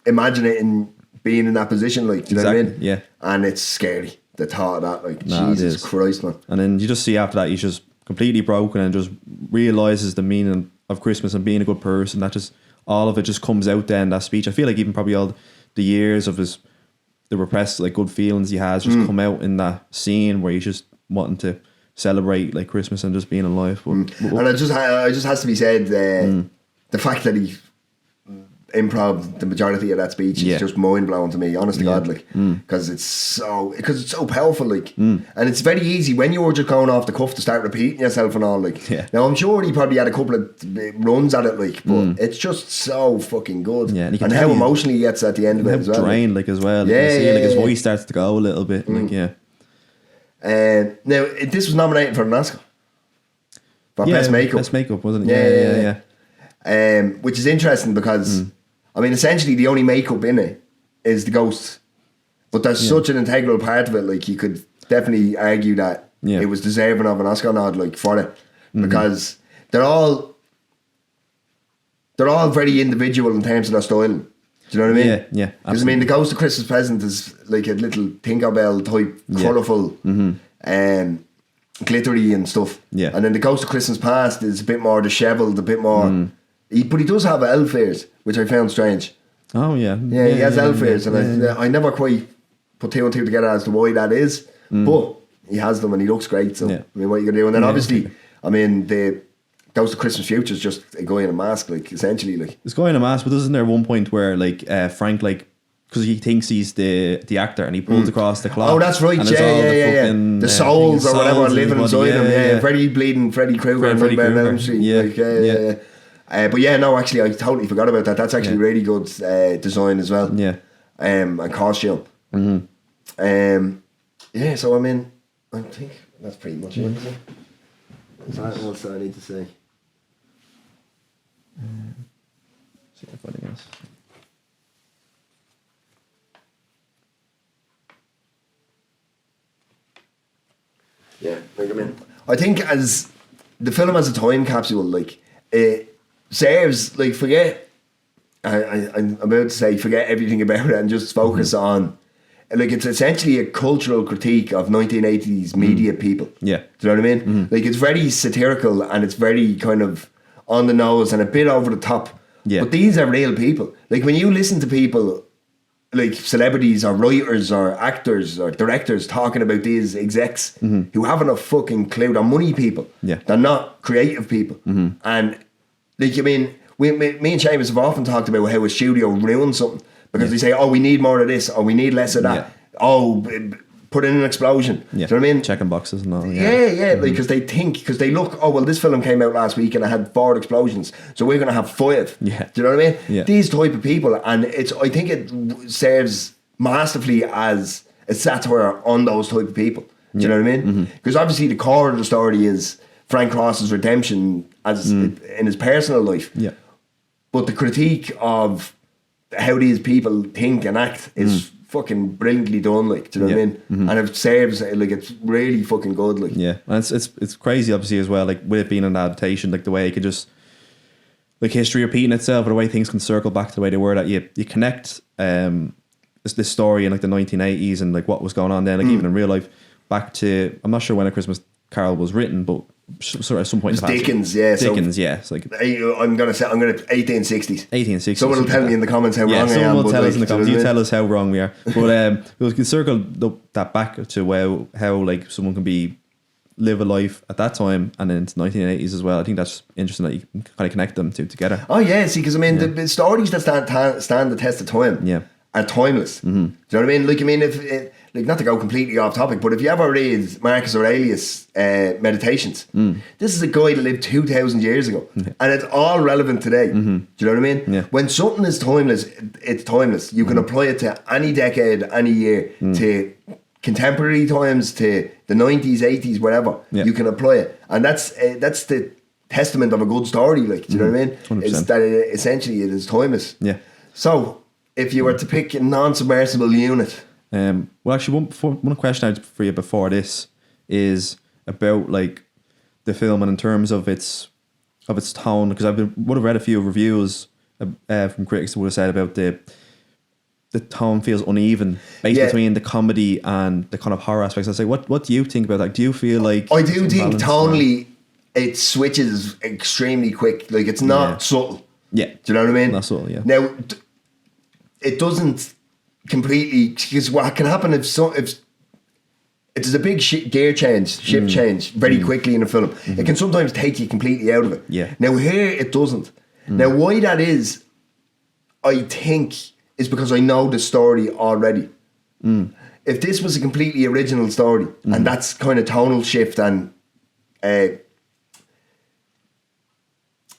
imagine it in being in that position, like, do you know what I mean? Yeah. And it's scary, the thought of that, like, Jesus Christ, man. And then you just see after that, he's just completely broken and just realises the meaning of Christmas and being a good person. That just, all of it just comes out then, that speech. I feel like even probably all the years of the repressed like good feelings he has just come out in that scene where he's just wanting to celebrate like Christmas and just being alive. And it just has to be said, the fact that he improv the majority of that speech is just mind blowing to me, honest to God, like, because it's so powerful, like, and it's very easy when you're just going off the cuff to start repeating yourself and all, like. Now I'm sure he probably had a couple of runs at it, like, but it's just so fucking good, and how emotional he gets at the end of it as well, drained, like, as well. His voice starts to go a little bit, like, now this was nominated for an Oscar for best makeup. Best makeup, wasn't it? Yeah. Which is interesting because I mean, essentially the only makeup in it is the ghost, but there's such an integral part of it. Like, you could definitely argue that it was deserving of an Oscar nod, like, for it, because they're all very individual in terms of their styling. Do you know what I mean? Yeah. Because I mean, the Ghost of Christmas Present is like a little Tinkerbell type, colourful, glittery and stuff. Yeah. And then the Ghost of Christmas Past is a bit more dishevelled, a bit more. But he does have elf ears, which I found strange. Oh yeah. Yeah, he has elf ears, and I never quite put two and two together as to why that is. But he has them, and he looks great. So I mean, what are you gonna do? And then obviously, I mean, the Ghost of Christmas Future is just a guy in a mask, like, essentially, like. It's a guy in a mask, but isn't there one point where like Frank, like, because he thinks he's the actor and he pulls across the clock. Oh, that's right. Yeah. The souls or whatever living inside him. Yeah. Very bleeding Freddy Krueger and Nightmare on Elm Street. Yeah. But yeah, no, actually, I totally forgot about that. That's actually really good design as well. Yeah. And costume. Yeah, so I mean, I think that's pretty much it. What else do I need to say? See if anything else. Yeah, like, I mean, I think as the film as a time capsule, like, it serves, like, forget I'm about to say forget everything about it and just focus on, like, it's essentially a cultural critique of 1980s media people. Yeah. Do you know what I mean? Like, it's very satirical and it's very kind of on the nose and a bit over the top. Yeah. But these are real people. Like, when you listen to people like celebrities or writers or actors or directors talking about these execs who haven't a fucking clue, they're money people. Yeah. They're not creative people. And, like, I mean, me and Seamus have often talked about how a studio ruins something because they say, oh, we need more of this or we need less of that. put in an explosion. Yeah. Do you know what I mean? Checking boxes and all. Yeah. Because they look, this film came out last week and it had 4 explosions, so we're going to have 5. Yeah. Do you know what I mean? Yeah. These type of people, and I think it serves masterfully as a satire on those type of people. Do you know what I mean? Because obviously the core of the story is Frank Ross's redemption in his personal life. Yeah. But the critique of how these people think and act is fucking brilliantly done, like, do you know what I mean? And it serves, like, it's really fucking good, like. Yeah, and it's crazy, obviously, as well, like, with it being an adaptation, like, the way it could just, like, history repeating itself, or the way things can circle back to the way they were, that you connect this story in, like, the 1980s and, like, what was going on then, like, even in real life, back to, I'm not sure when A Christmas Carol was written, but sort of at some point it was Dickens, yeah. Dickens, yeah. It's like, I'm gonna 1860s. 1860s. Someone will tell me in the comments how wrong I am. Someone will tell us like, in the comments. You tell us how wrong we are. But we can circle that back to how like someone can live a life at that time and then into 1980s as well. I think that's interesting that you can kind of connect them together. Oh yeah, see, because I mean the stories that stand the test of time are timeless. Do you know what I mean? Like, I mean, if like, not to go completely off topic, but if you ever read Marcus Aurelius' Meditations, this is a guy that lived 2,000 years ago, and it's all relevant today. Do you know what I mean? Yeah. When something is timeless, it's timeless. You can apply it to any decade, any year, to contemporary times, to the 90s, 80s, whatever. Yeah. You can apply it, and that's the testament of a good story. Like, do you know what I mean? 100%. It's that essentially it is timeless. Yeah. So, if you were to pick a non-submersible unit. Well, actually, one question I had for you before this is about, like, the film and in terms of its tone, because would have read a few reviews from critics that would have said about the tone feels uneven between the comedy and the kind of horror aspects. I'd say, what do you think about that? Do you feel like I do think tonally it switches extremely quick. Like, it's not subtle. Yeah. Do you know what I mean? Not subtle. Yeah. Now, it doesn't completely, because what can happen if it's a big shift change very quickly in a film. It can sometimes take you completely out of it. Yeah. Now here it doesn't. Now why that is, I think, is because I know the story already. If this was a completely original story and that's kind of tonal shift and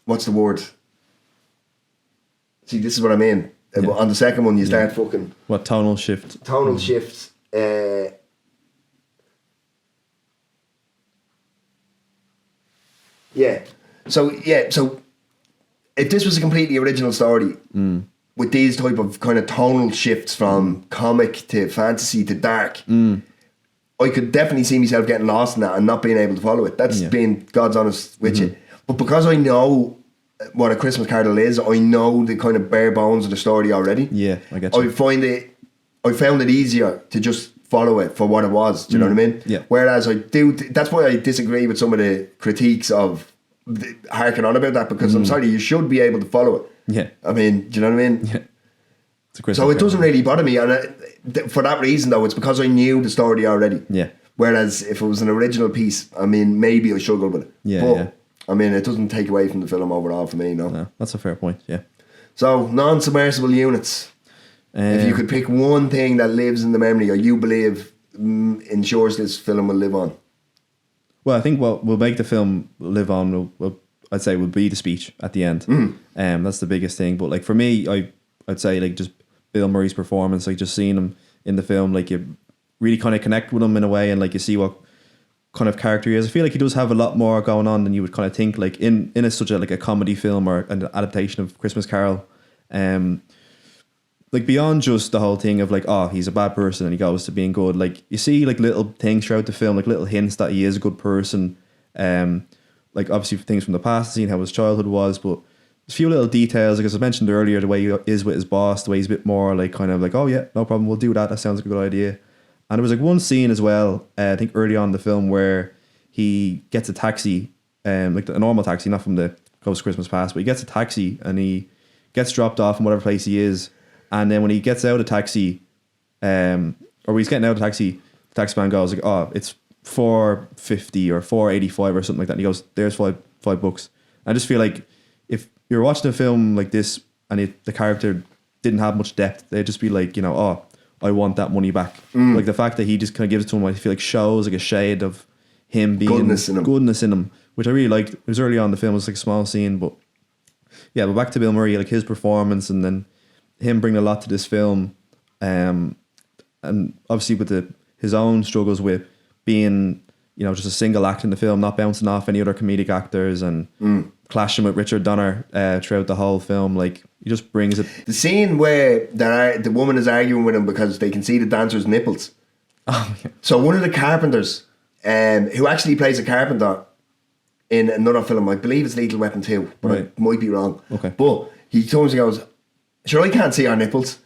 what's the word? See, this is what I mean. On the second one, you start fucking... What, tonal shift? Tonal shifts. So if this was a completely original story with these type of kind of tonal shifts from comic to fantasy to dark, I could definitely see myself getting lost in that and not being able to follow it. That's being God's honest with you. But because I know what A Christmas Carol is, I know the kind of bare bones of the story already. Yeah, I get you. I found it easier to just follow it for what it was. Do you know what I mean? Yeah. Whereas that's why I disagree with some of the critiques of harking on about that, because I'm sorry, you should be able to follow it. Yeah. I mean, do you know what I mean? Yeah. It's a Christmas So it Carol. doesn't really bother me, and for that reason though, it's because I knew the story already. Yeah. Whereas if it was an original piece, I mean, maybe I struggle with it. Yeah, But, yeah. I mean, it doesn't take away from the film overall for me, no. No, that's a fair point, yeah. So, non-submersible units. If you could pick one thing that lives in the memory, or you believe ensures this film will live on. Well, I think what will make the film live on, I'd say, will be the speech at the end. That's the biggest thing. But, like, for me, I'd say, like, just Bill Murray's performance, like, just seeing him in the film, like, you really kind of connect with him in a way, and, like, you see what kind of character he is. I feel like he does have a lot more going on than you would kind of think, like, in such a comedy film or an adaptation of Christmas Carol. Like, beyond just the whole thing of, like, oh, he's a bad person and he goes to being good, like, you see, like, little things throughout the film, like little hints that he is a good person. Like, obviously things from the past, seeing how his childhood was, but there's a few little details, like, as I mentioned earlier, the way he is with his boss, the way he's a bit more like kind of like, oh yeah, no problem, we'll do that sounds like a good idea. And there was, like, one scene as well, I think early on in the film, where he gets a taxi, like a normal taxi, not from the Ghost Christmas Past, but he gets a taxi and he gets dropped off in whatever place he is. And then when he gets out of taxi, or when he's getting out of taxi, the taxi man goes like, oh, it's $4.50 or $4.85 or something like that. And he goes, there's $5. I just feel like if you're watching a film like this and the character didn't have much depth, they'd just be like, you know, oh, I want that money back. Like the fact that he just kind of gives it to him, I feel like shows like a shade of him being goodness in him, which I really liked. It was early on in the film, it was like a small scene, but yeah, but back to Bill Murray, like his performance and then him bringing a lot to this film, and obviously with his own struggles with being, you know, just a single act in the film, not bouncing off any other comedic actors and clashing with Richard Donner throughout the whole film. Like, he just brings it. The scene where the woman is arguing with him because they can see the dancer's nipples. Oh, yeah. So one of the carpenters, who actually plays a carpenter in another film, I believe it's Lethal Weapon 2, but I might be wrong. Okay. But he turns and goes, sure, I can't see our nipples.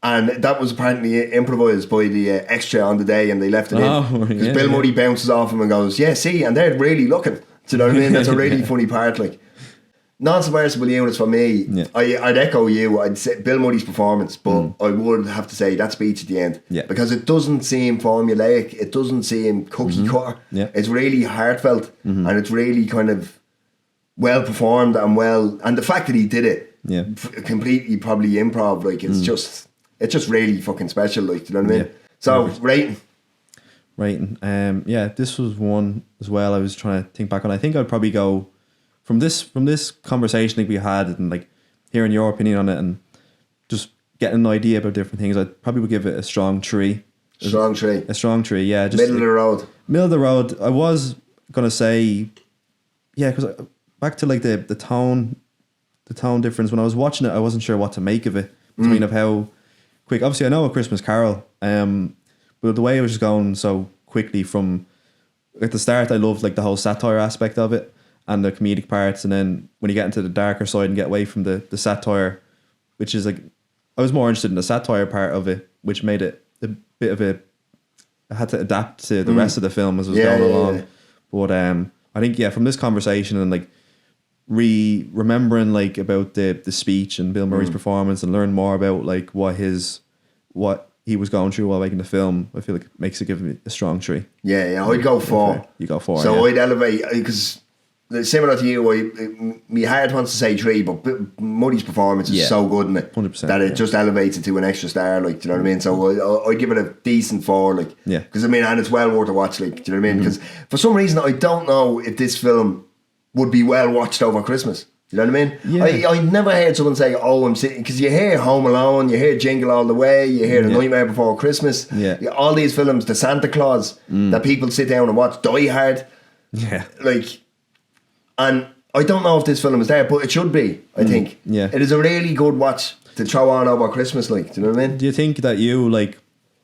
And that was apparently improvised by the extra on the day, and they left it in. Because Bill Murray bounces off him and goes, yeah, see, and they're really looking. Do you know what I mean? That's a really funny part. Like, non-submersible units for me, I'd echo you. I'd say Bill Murray's performance, but I would have to say that speech at the end. Yeah. Because it doesn't seem formulaic. It doesn't seem cookie cutter. Yeah. It's really heartfelt, and it's really kind of well performed and the fact that he did it completely probably improv, like it's just really fucking special, like, do you know what I mean? So rating, this was one as well I was trying to think back on. I think I'd probably go from this conversation that we had and like hearing your opinion on it and just getting an idea about different things, I'd probably would give it a strong 3. A strong 3, yeah. Just middle of the road. I was gonna say, because back to like the tone difference. When I was watching it, I wasn't sure what to make of it between of how quick. Obviously, I know A Christmas Carol, but the way it was just going so quickly from at the start, I loved like the whole satire aspect of it and the comedic parts, and then when you get into the darker side and get away from the satire, which is like, I was more interested in the satire part of it, which made it a bit of I had to adapt to the rest of the film as it was going along. Yeah. But I think from this conversation and like remembering like about the speech and Bill Murray's performance and learn more about like what he was going through while making the film, I feel like it makes it give me a strong 3. I'd go 4. You go 4. So I'd elevate, because similar to you, my heart wants to say 3, but Murray's performance is so good in it 100%, that it just elevates it to an extra star, like, do you know what I mean? So I'd give it a decent 4, like, because I mean, and it's well worth a watch, like, do you know what I mean? Because for some reason I don't know if this film would be well watched over Christmas. You know what I mean? I never heard someone say, "Oh, I'm sitting," because you hear Home Alone, you hear Jingle All the Way, you hear The Nightmare Before Christmas. All these films, the Santa Claus that people sit down and watch, Die Hard. Like, and I don't know if this film is there, but it should be. I think. It is a really good watch to throw on over Christmas. Like, do you know what I mean? Do you think that you like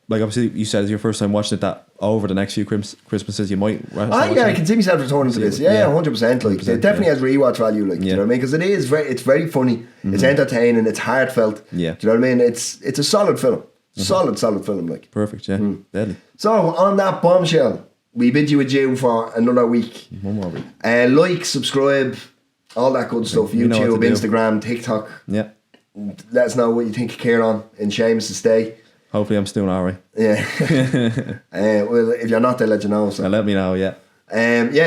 obviously you said it's your first time watching it, that over the next few Christmases you might I can see myself returning to this 100%, like 100%, it definitely has rewatch value, like, do you know what I mean? Because it's very funny, it's entertaining, it's heartfelt, do you know what I mean? It's a solid film, solid film, like. Perfect. Deadly. So on that bombshell, we bid you adieu for another week. One more week. Like, subscribe, all that good stuff. YouTube, Instagram, TikTok. Let us know what you think of Kieran in Seamus' stay. Hopefully I'm still alright. Well, if you're not, they'll let you know. So let me know,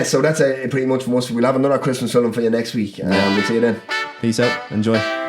so that's it pretty much from us. We'll have another Christmas film for you next week, and we'll see you then. Peace out. Enjoy.